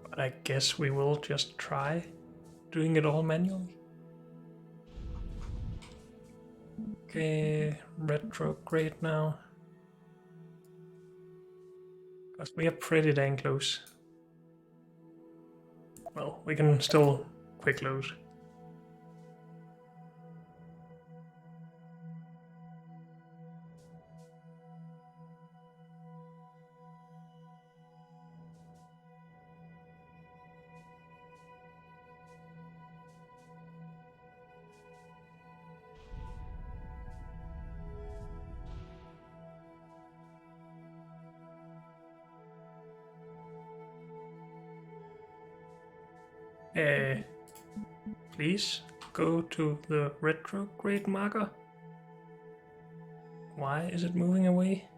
But I guess we will just try doing it all manually. Okay, retrograde now. Because we are pretty dang close. Well, we can still quick load. Please go to the retrograde marker. Why is it moving away?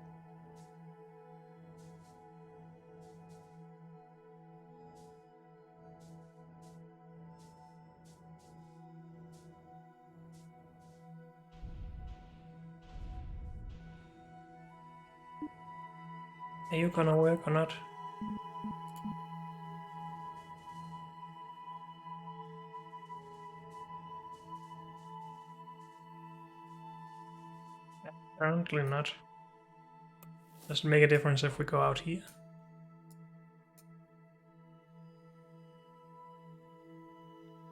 Are you gonna work or not? Apparently not. Does it make a difference if we go out here?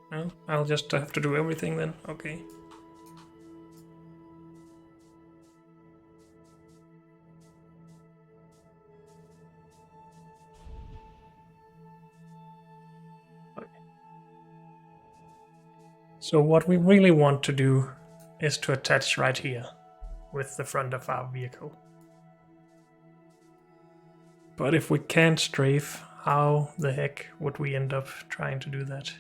No? I'll just have to do everything then? Okay. So what we really want to do is to attach right here with the front of our vehicle. But if we can't strafe, how the heck would we end up trying to do that?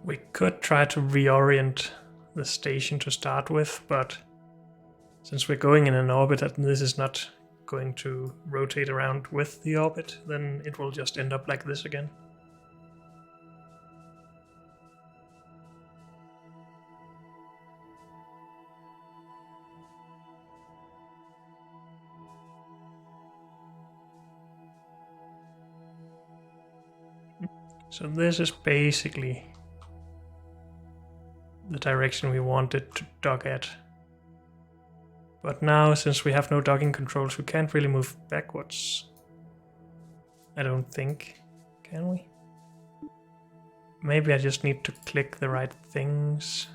We could try to reorient the station to start with, but since we're going in an orbit and this is not going to rotate around with the orbit, then it will just end up like this again. So this is basically the direction we want it to dock at. But now, since we have no docking controls, we can't really move backwards. I don't think. Can we? Maybe I just need to click the right things.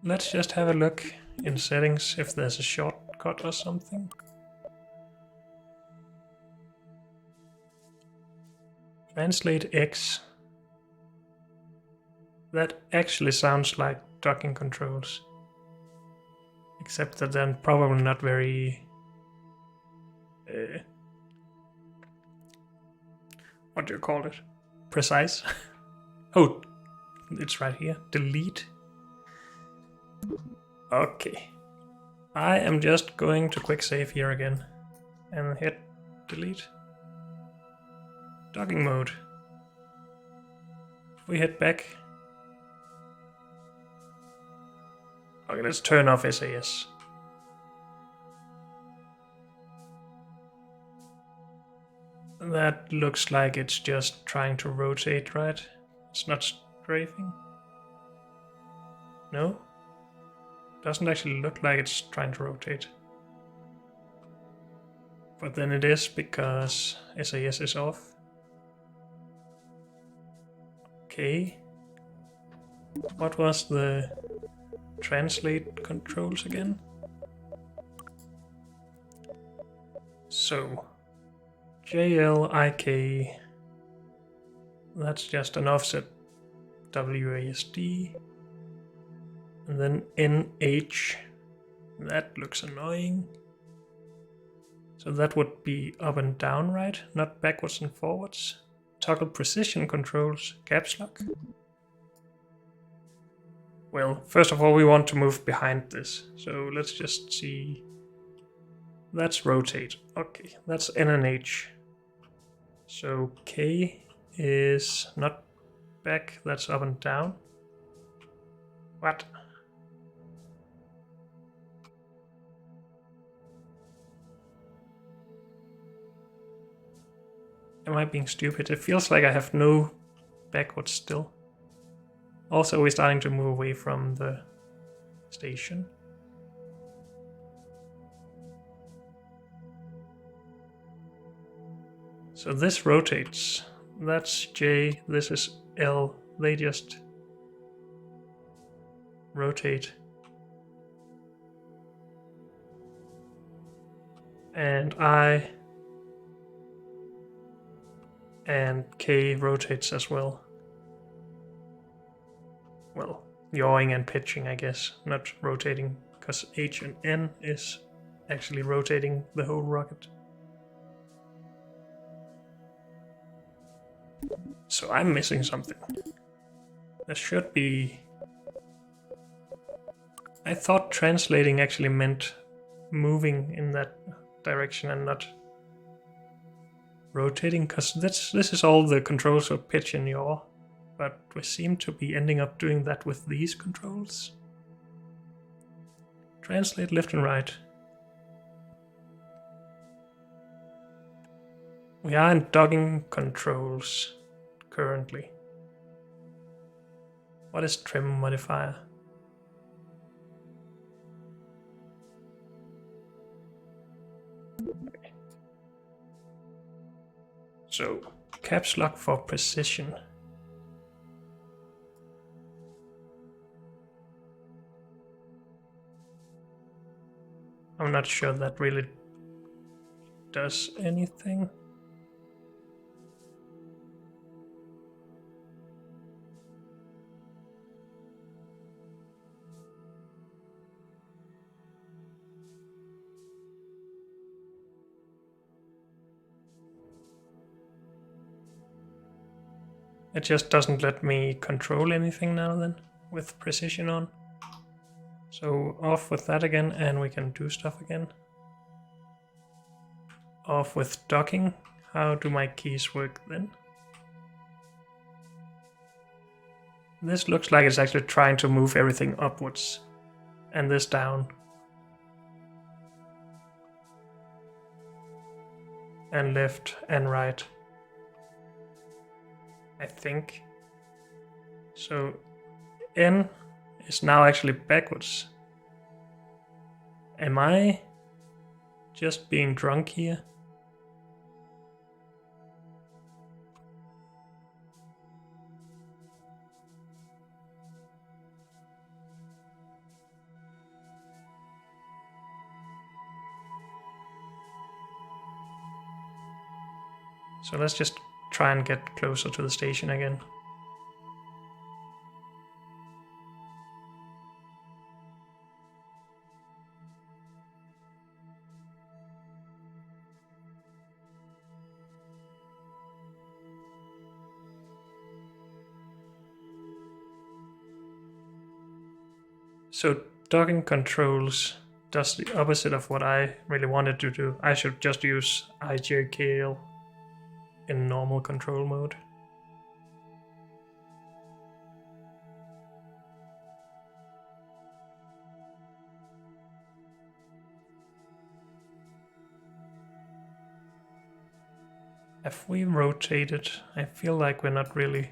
Let's just have a look in settings if there's a shortcut or something. Translate X. That actually sounds like docking controls. Except that they're probably not very... what do you call it? Precise? Oh, it's right here. Delete. Okay. I am just going to quick save here again. And hit delete. Docking mode. If we hit back... Okay, let's turn off SAS. That looks like it's just trying to rotate, right? It's not strafing. No? Doesn't actually look like it's trying to rotate. But then it is because SAS is off. Okay. What was the translate controls again? So, JLIK, that's just an offset WASD. And then NH, that looks annoying. So that would be up and down, right? Not backwards and forwards. Toggle precision controls, caps lock. Well, first of all, we want to move behind this. So let's just see. That's rotate. Okay, that's N and H. So K is not back, that's up and down. What? Am I being stupid? It feels like I have no backwards still. Also, we're starting to move away from the station. So this rotates. That's J, this is L. They just rotate. And I and K rotates as well. Well, yawing and pitching, I guess, not rotating, because H and N is actually rotating the whole rocket. So I'm missing something. There should be... I thought translating actually meant moving in that direction and not rotating, because this is all the controls for pitch and yaw. But we seem to be ending up doing that with these controls. Translate left and right. We are in docking controls currently. What is trim modifier? Okay. So, caps lock for precision. I'm not sure that really does anything. It just doesn't let me control anything now then, with precision on. So off with that again, and we can do stuff again. Off with docking. How do my keys work then? This looks like it's actually trying to move everything upwards and this down. And left and right. I think. So N is now actually backwards. Am I just being drunk here? So let's just try and get closer to the station again. So docking controls does the opposite of what I really wanted to do. I should just use IJKL in normal control mode. If we rotate it, I feel like we're not really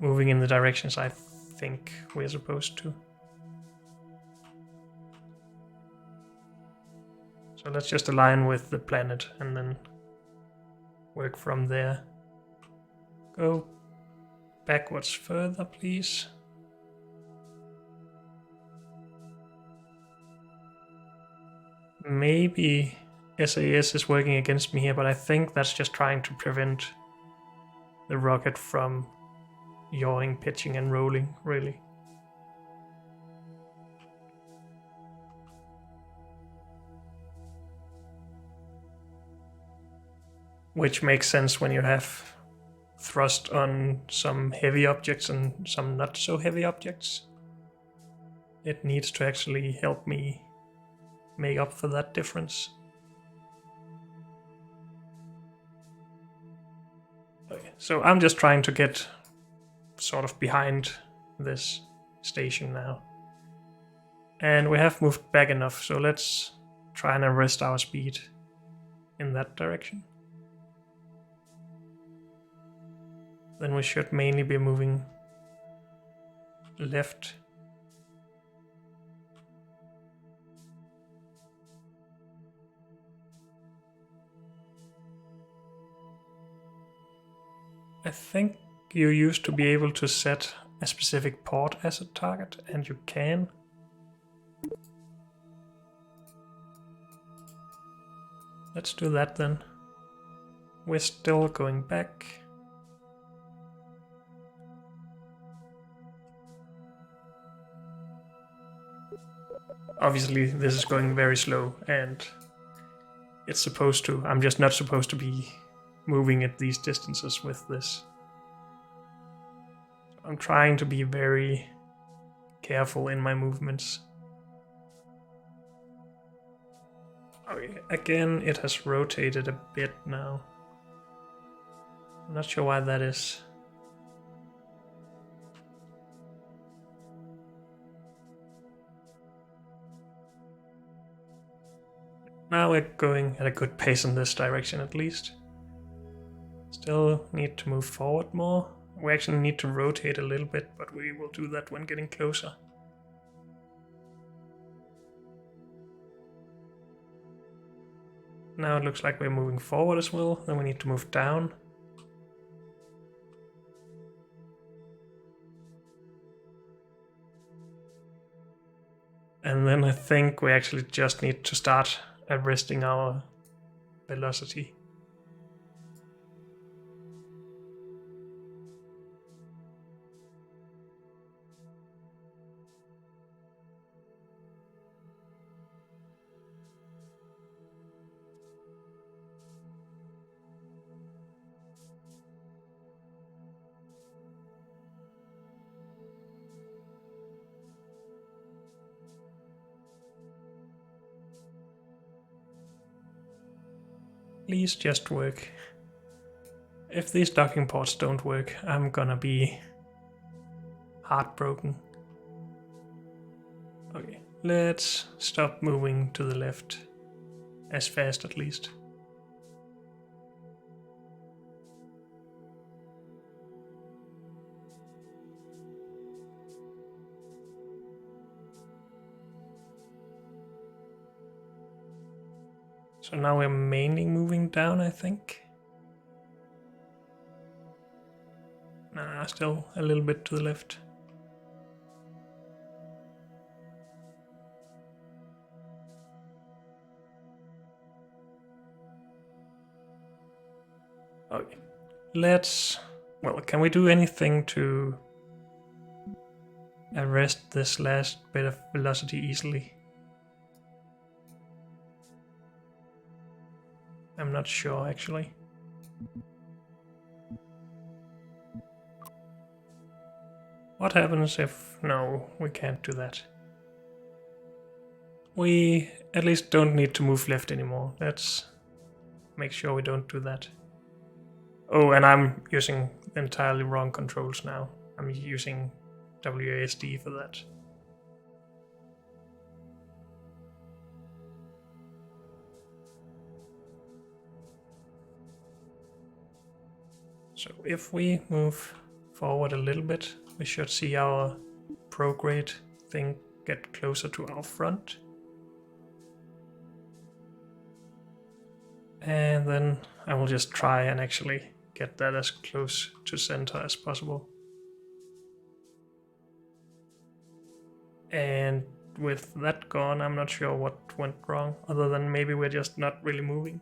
moving in the directions I think we're supposed to. So let's just align with the planet and then work from there. Go backwards further, please. Maybe SAS is working against me here, but I think that's just trying to prevent the rocket from yawing, pitching, and rolling, really. Which makes sense when you have thrust on some heavy objects and some not so heavy objects. It needs to actually help me make up for that difference. Okay, so I'm just trying to get sort of behind this station now. And we have moved back enough, so let's try and arrest our speed in that direction. Then we should mainly be moving left. I think you used to be able to set a specific port as a target, and you can. Let's do that then. We're still going back. Obviously this is going very slow and it's supposed to, I'm just not supposed to be moving at these distances with this. I'm trying to be very careful in my movements. Okay, again it has rotated a bit now. I'm not sure why that is. Now we're going at a good pace in this direction at least. Still need to move forward more. We actually need to rotate a little bit, but we will do that when getting closer. Now it looks like we're moving forward as well, then we need to move down. And then I think we actually just need to start arresting our velocity. Please just work. If these docking ports don't work, I'm gonna be heartbroken. Okay, let's stop moving to the left. As fast at least. So now we're mainly moving down, I think. Nah, still a little bit to the left. Okay, let's... Well, can we do anything to arrest this last bit of velocity easily? I'm not sure, actually. What happens if... No, we can't do that. We at least don't need to move left anymore. Let's make sure we don't do that. Oh, and I'm using entirely wrong controls now. I'm using WASD for that. So if we move forward a little bit, we should see our prograde thing get closer to our front. And then I will just try and actually get that as close to center as possible. And with that gone, I'm not sure what went wrong, other than maybe we're just not really moving.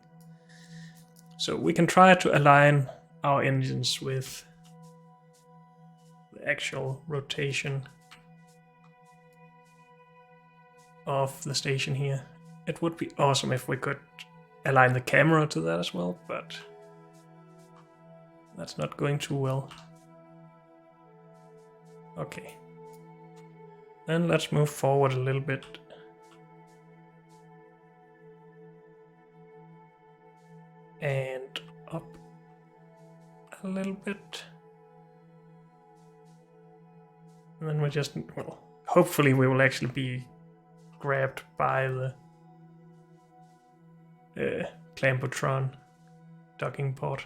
So we can try to align our engines with the actual rotation of the station here. It would be awesome if we could align the camera to that as well, but that's not going too well. Okay. Then let's move forward a little bit. And up a little bit. And then we just, well, hopefully we will actually be grabbed by the Clampotron docking port.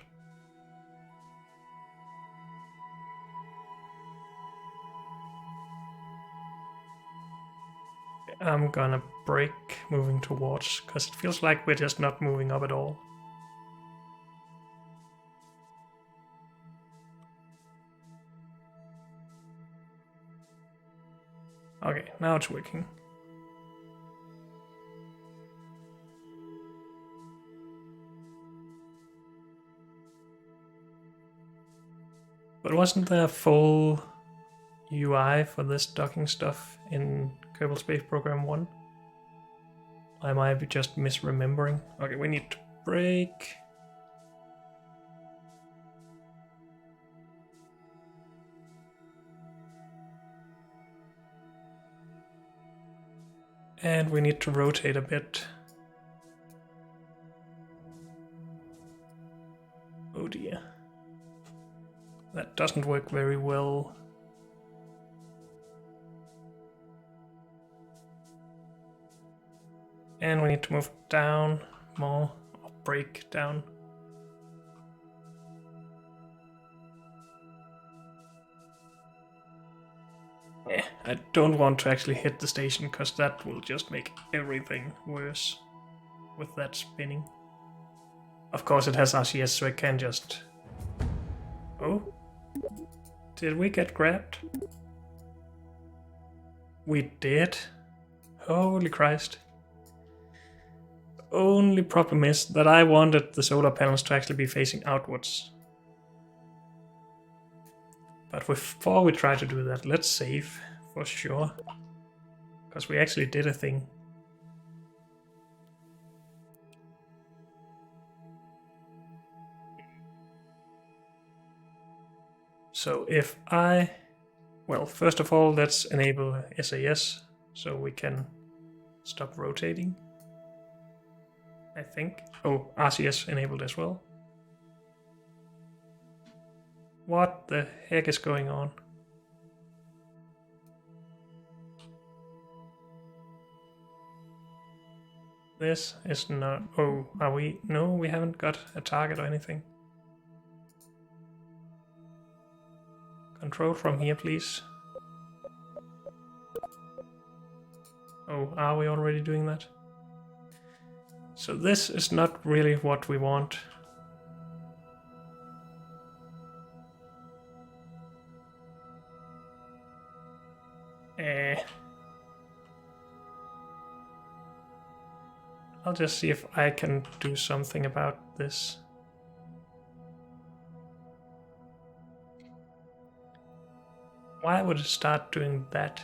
I'm gonna brake moving towards, because it feels like we're just not moving up at all. Okay, now it's working. But wasn't there a full UI for this docking stuff in Kerbal Space Program 1? I might be just misremembering. Okay, we need to brake. And we need to rotate a bit. Oh dear. That doesn't work very well. And we need to move down more, or brake down. Yeah, I don't want to actually hit the station, because that will just make everything worse with that spinning. Of course it has RCS, so it can just... Oh? Did we get grabbed? We did? Holy Christ. The only problem is that I wanted the solar panels to actually be facing outwards. But before we try to do that, let's save for sure. Because we actually did a thing. So if I... Well, first of all, let's enable SAS so we can stop rotating. I think. Oh, RCS enabled as well. What the heck is going on? This is not... Oh, are we... No, we haven't got a target or anything. Control from here, please. Oh, are we already doing that? So this is not really what we want. I'll just see if I can do something about this. Why would it start doing that?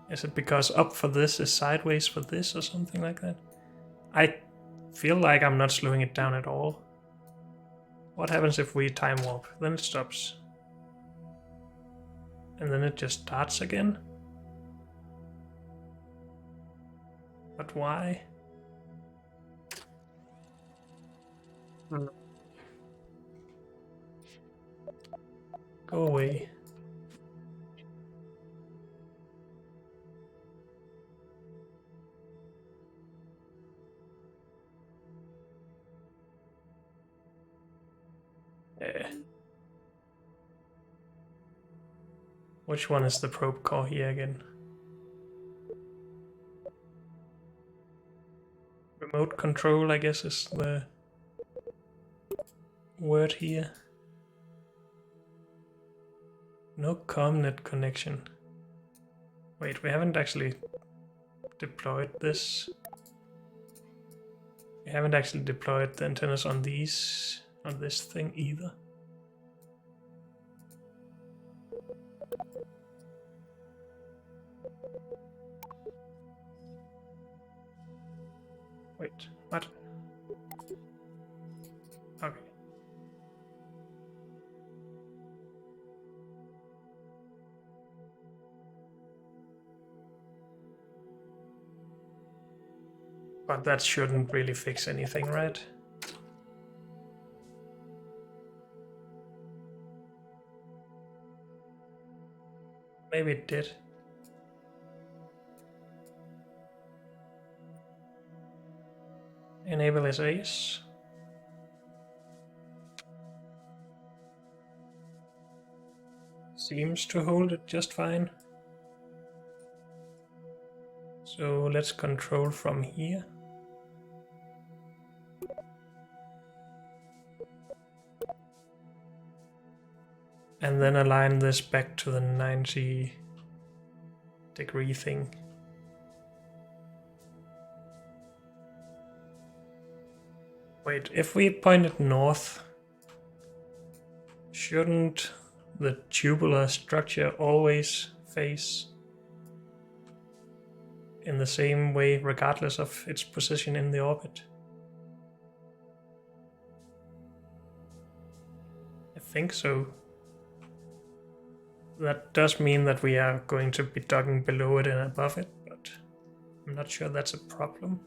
Is it because up for this is sideways for this or something like that? I feel like I'm not slowing it down at all. What happens if we time warp? Then it stops. And then it just starts again? But why? Go away. Which one is the probe core here again? Remote control, I guess, is the word here. No ComNet connection. Wait, we haven't actually deployed this. We haven't actually deployed the antennas on these, on this thing either. Wait, what? Okay. But that shouldn't really fix anything, right? Maybe it did. Enable SAS. Seems to hold it just fine. So let's control from here. And then align this back to the 90-degree thing. Wait, if we point it north, shouldn't the tubular structure always face in the same way regardless of its position in the orbit? I think so. That does mean that we are going to be docking below it and above it, but I'm not sure that's a problem.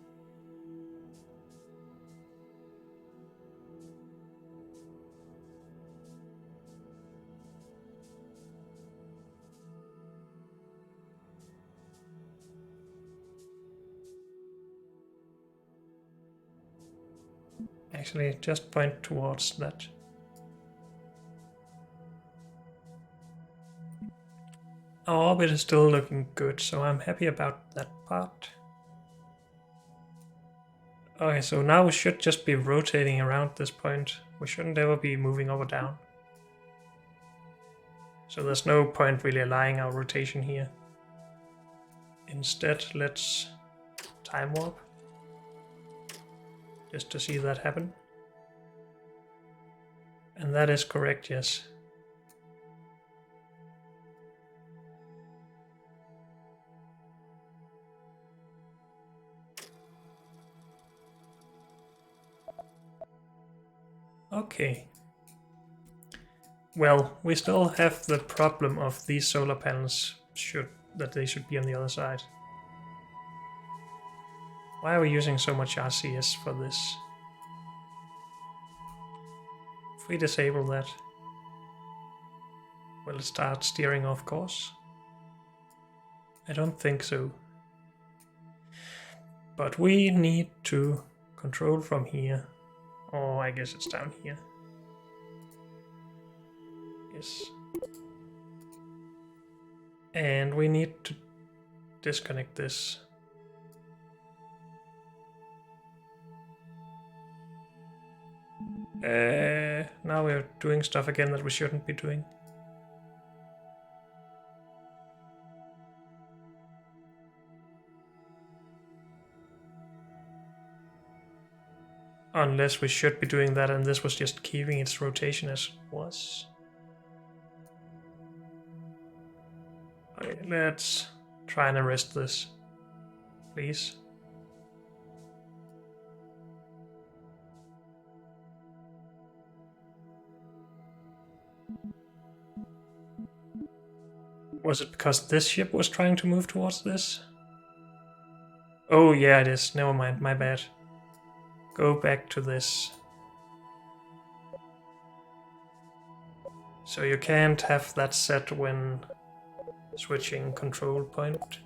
Actually, just point towards that. Our orbit is still looking good, so I'm happy about that part. Okay, so now we should just be rotating around this point. We shouldn't ever be moving up or down. So there's no point really aligning our rotation here. Instead, let's time warp. Just to see that happen. And that is correct, yes. Okay. Well, we still have the problem of these solar panels that they should be on the other side. Why are we using so much RCS for this? If we disable that, will it start steering off course? I don't think so. But we need to control from here. Or I guess it's down here. Yes. And we need to disconnect this. Now we're doing stuff again that we shouldn't be doing. Unless we should be doing that and this was just keeping its rotation as it was. Okay, let's try and arrest this, please. Was it because this ship was trying to move towards this? Oh yeah, it is. Never mind, my bad. Go back to this. So you can't have that set when switching control point.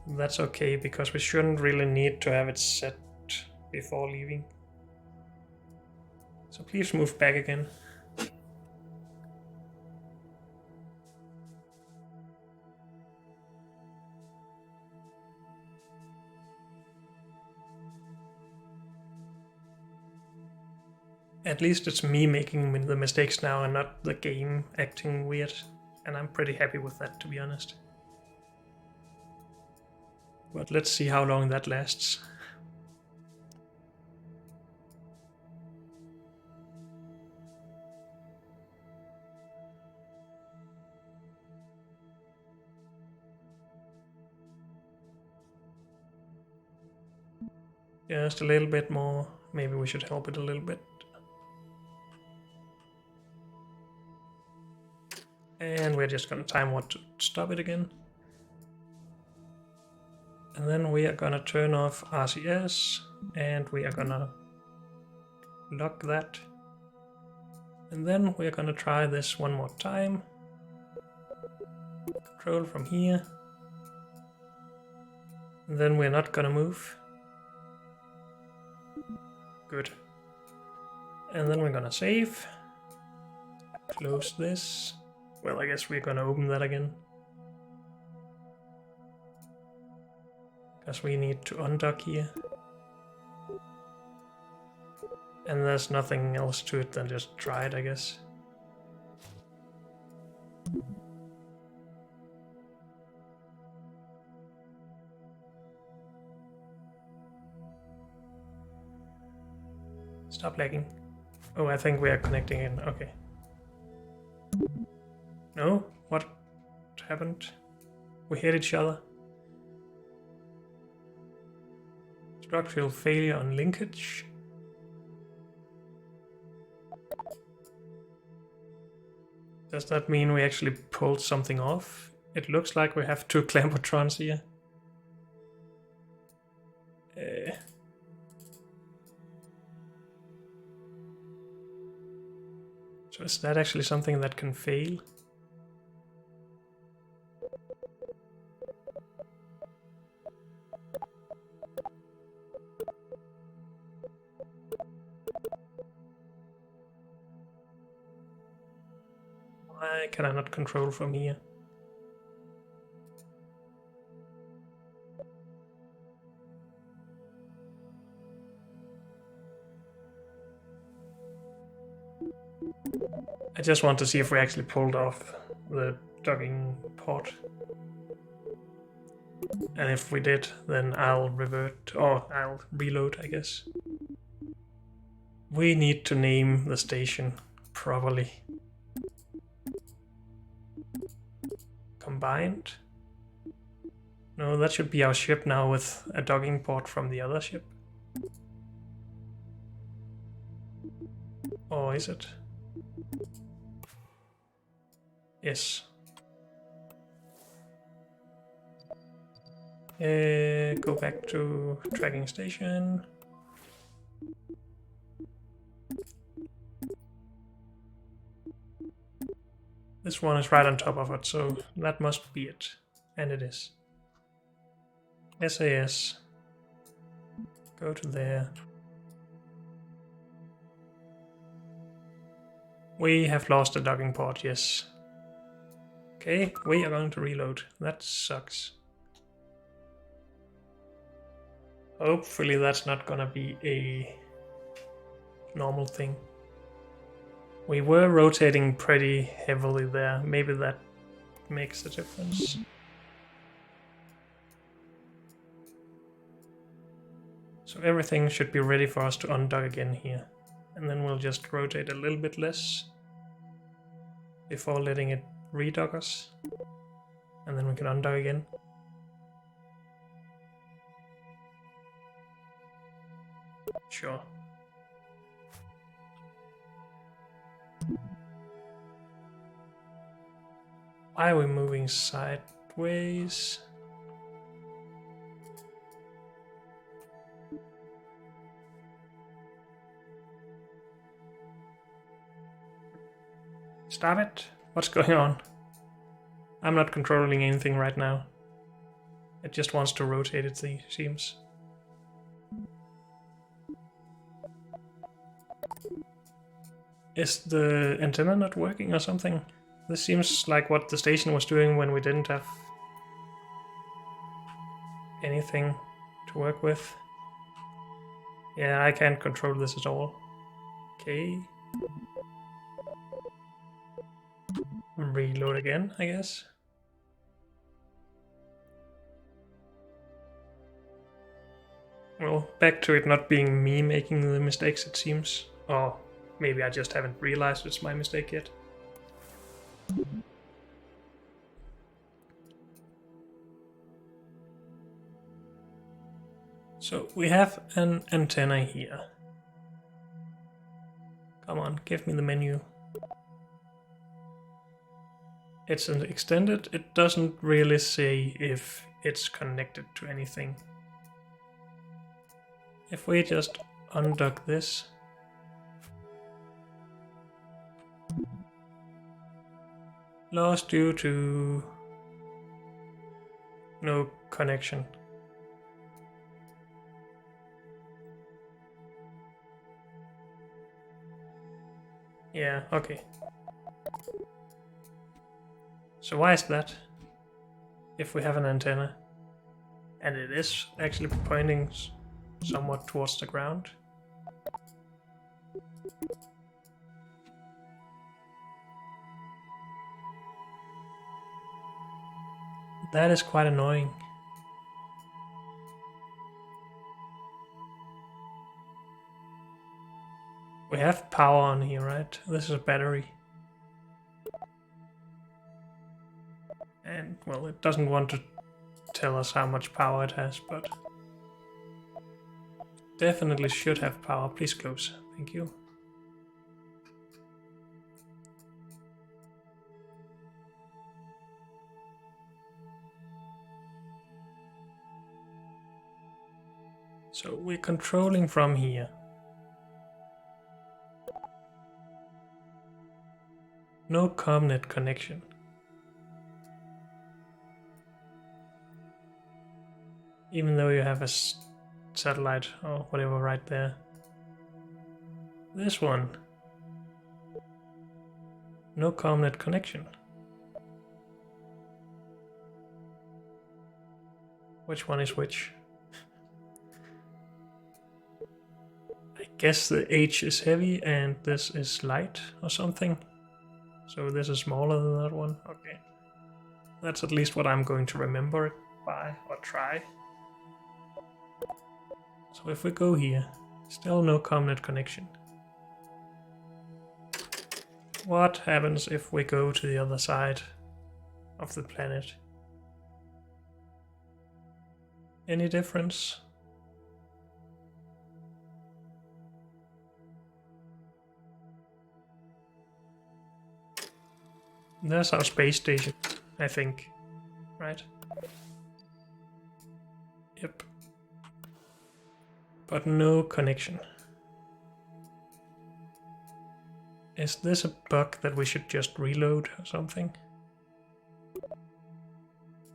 That's okay, because we shouldn't really need to have it set before leaving. So please move back again. At least it's me making the mistakes now and not the game acting weird. And I'm pretty happy with that, to be honest. But let's see how long that lasts. Just a little bit more. Maybe we should help it a little bit. And we're just gonna time what to stop it again. And then we are gonna turn off RCS and we are gonna lock that. And then we are gonna try this one more time. Control from here. And then we're not gonna move. Good. And then we're gonna save. Close this. Well, I guess we're gonna open that again. Because we need to undock here. And there's nothing else to it than just try it, I guess. Stop lagging. Oh, I think we are connecting in. Okay. No? What happened? We hit each other. Structural failure on linkage. Does that mean we actually pulled something off? It looks like we have two clampotrons here. So is that actually something that can fail? Why can I not control from here? I just want to see if we actually pulled off the docking port. And if we did, then I'll revert, or I'll reload, I guess. We need to name the station properly. Combined? No, that should be our ship now with a docking port from the other ship. Or is it? Yes. Go back to tracking station. This one is right on top of it, so that must be it. And it is. SAS. Go to there. We have lost the docking port, yes. Okay, we are going to reload. That sucks. Hopefully that's not gonna be a normal thing. We were rotating pretty heavily there. Maybe that makes a difference. So everything should be ready for us to undock again here. And then we'll just rotate a little bit less before letting it redock us. And then we can undock again. Sure. Why are we moving sideways? Stop it! What's going on? I'm not controlling anything right now. It just wants to rotate, it seems. Is the antenna not working or something? This seems like what the station was doing when we didn't have anything to work with. Yeah, I can't control this at all. Okay. Reload again, I guess. Well, back to it not being me making the mistakes, it seems. Or maybe I just haven't realized it's my mistake yet. So we have an antenna here. Come on, give me the menu. It's an extended. It doesn't really say if it's connected to anything. If we just undock this. Lost due to no connection. Yeah, okay. So why is that? If we have an antenna. And it is actually pointing somewhat towards the ground. That is quite annoying. We have power on here, right? This is a battery. And, well, it doesn't want to tell us how much power it has, but definitely should have power. Please close. Thank you. So we're controlling from here. No ComNet connection. Even though you have a satellite or whatever right there. This one. No ComNet connection. Which one is which? I guess the H is heavy and this is light or something. So this is smaller than that one. Okay. That's at least what I'm going to remember it by, or try. So if we go here, still no ComNet connection. What happens if we go to the other side of the planet? Any difference? There's our space station, I think. Right? Yep. But no connection. Is this a bug that we should just reload or something?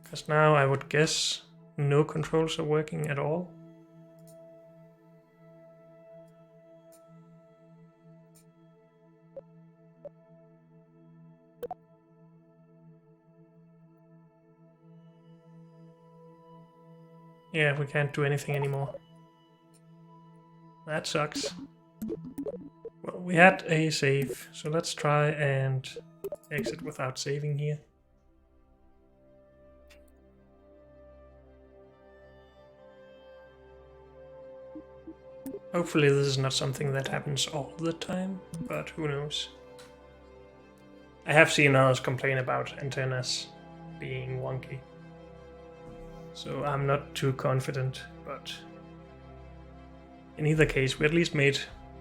Because now I would guess no controls are working at all. Yeah, we can't do anything anymore. That sucks. Well, we had a save, so let's try and exit without saving here. Hopefully this is not something that happens all the time, but who knows. I have seen others complain about antennas being wonky, so I'm not too confident, but in either case we at least made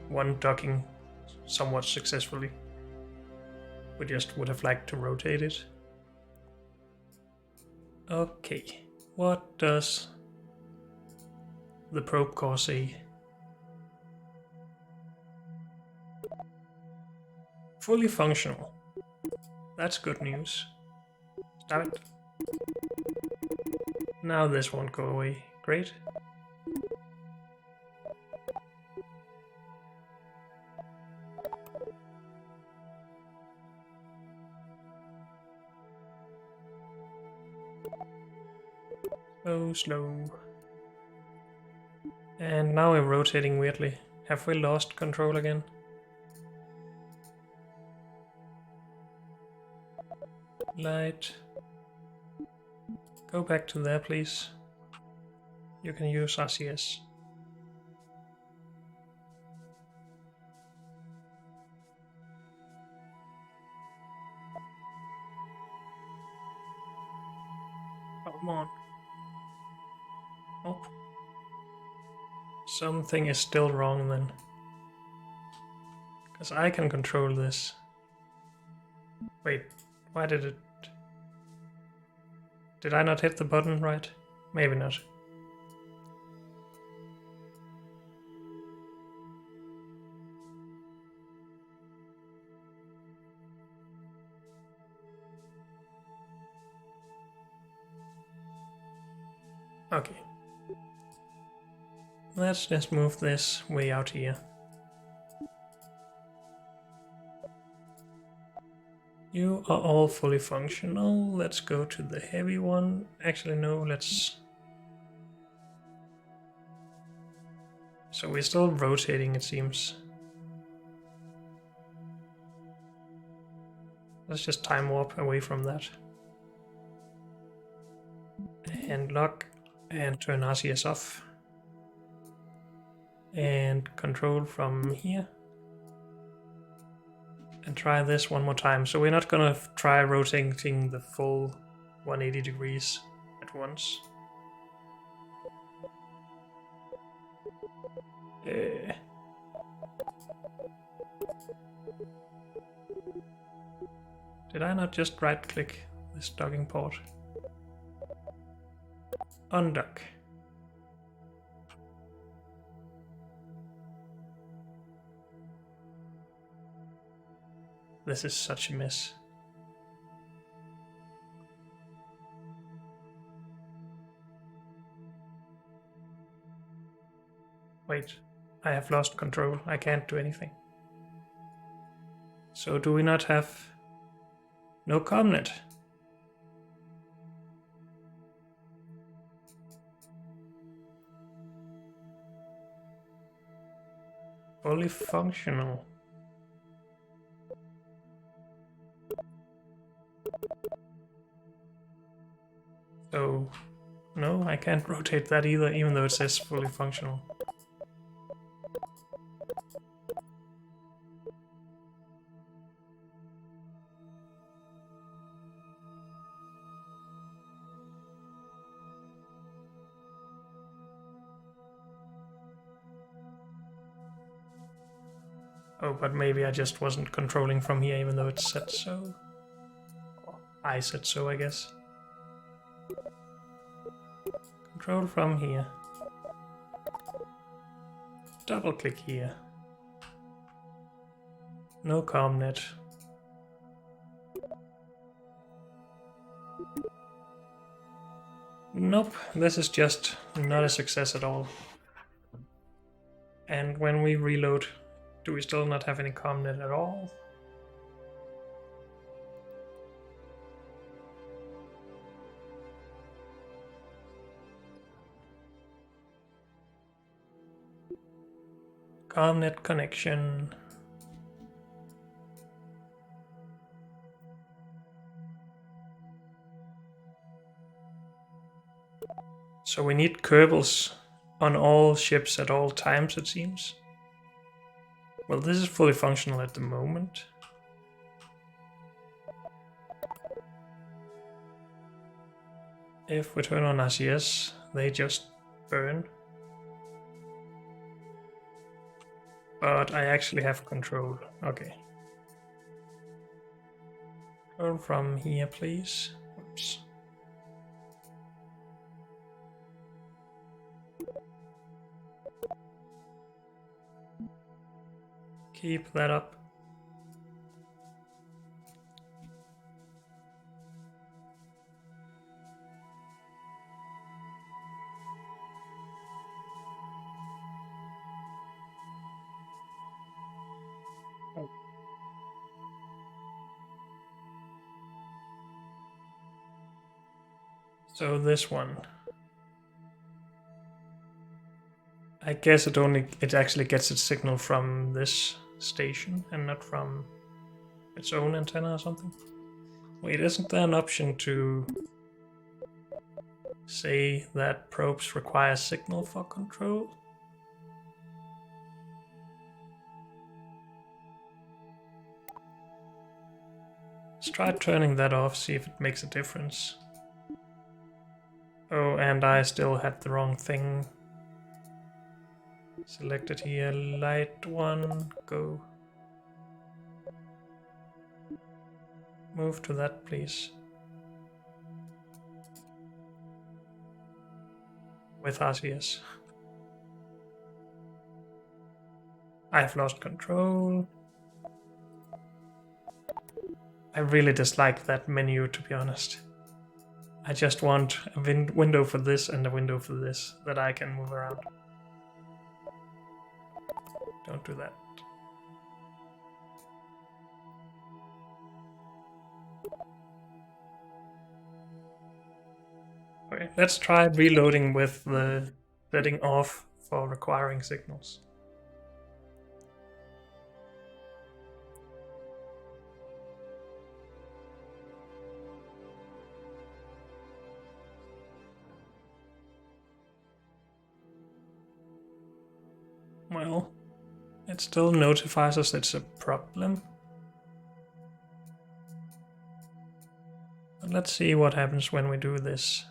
one docking somewhat successfully. We just would have liked to rotate it. Okay, what does the probe core say? Fully functional. That's good news. Stop it. Now this won't go away. Great. So slow. And now we're rotating weirdly. Have we lost control again? Light. Go back to there, please. You can use RCS. Come on. Oh. Something is still wrong then. Because I can control this. Wait, why did it... Did I not hit the button right? Maybe not. Okay. Let's just move this way out here. You are all fully functional. Let's go to the heavy one. Actually, no, let's... So we're still rotating, it seems. Let's just time warp away from that. And lock and turn RCS off. And control from here. And try this one more time. So we're not gonna try rotating the full 180 degrees at once. Did I not just right click this docking port? Undock. This is such a mess. Wait, I have lost control. I can't do anything. So do we not have no comnet? Fully functional. So, no, I can't rotate that either, even though it says fully functional. Oh, but maybe I just wasn't controlling from here, even though it said so. Or I said so, I guess. Control from here. Double click here. No comnet. Nope, this is just not a success at all. And when we reload, do we still not have any comnet at all? Comnet connection. So we need Kerbals on all ships at all times, it seems. Well, this is fully functional at the moment. If we turn on RCS, they just burn. But I actually have control. Okay. Control from here, please. Oops. Keep that up. So this one. I guess it actually gets its signal from this station and not from its own antenna or something. Wait, isn't there an option to say that probes require signal for control? Let's try turning that off, see if it makes a difference. Oh, and I still had the wrong thing selected here. Light one, go. Move to that, please. With RCS. I've lost control. I really dislike that menu, to be honest. I just want a window for this and a window for this that I can move around. Don't do that. Okay, let's try reloading with the setting off for requiring signals. Well, it still notifies us it's a problem. But let's see what happens when we do this.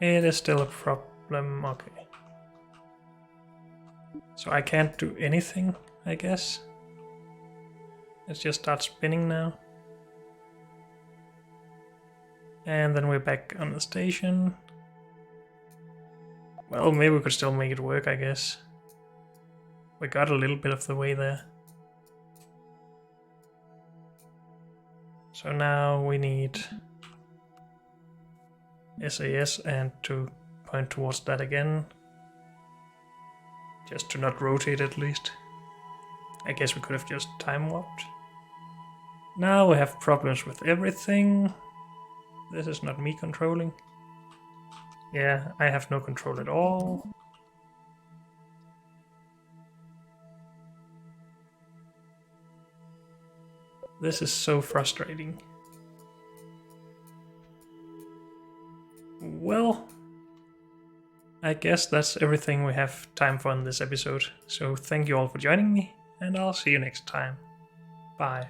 It is still a problem, okay. So I can't do anything, I guess. Let's just start spinning now. And then we're back on the station. Well, maybe we could still make it work, I guess. We got a little bit of the way there. So now we need SAS and to point towards that again. Just to not rotate at least. I guess we could have just time warped. Now we have problems with everything. This is not me controlling. Yeah, I have no control at all. This is so frustrating. Well, I guess that's everything we have time for in this episode. So thank you all for joining me, and I'll see you next time. Bye.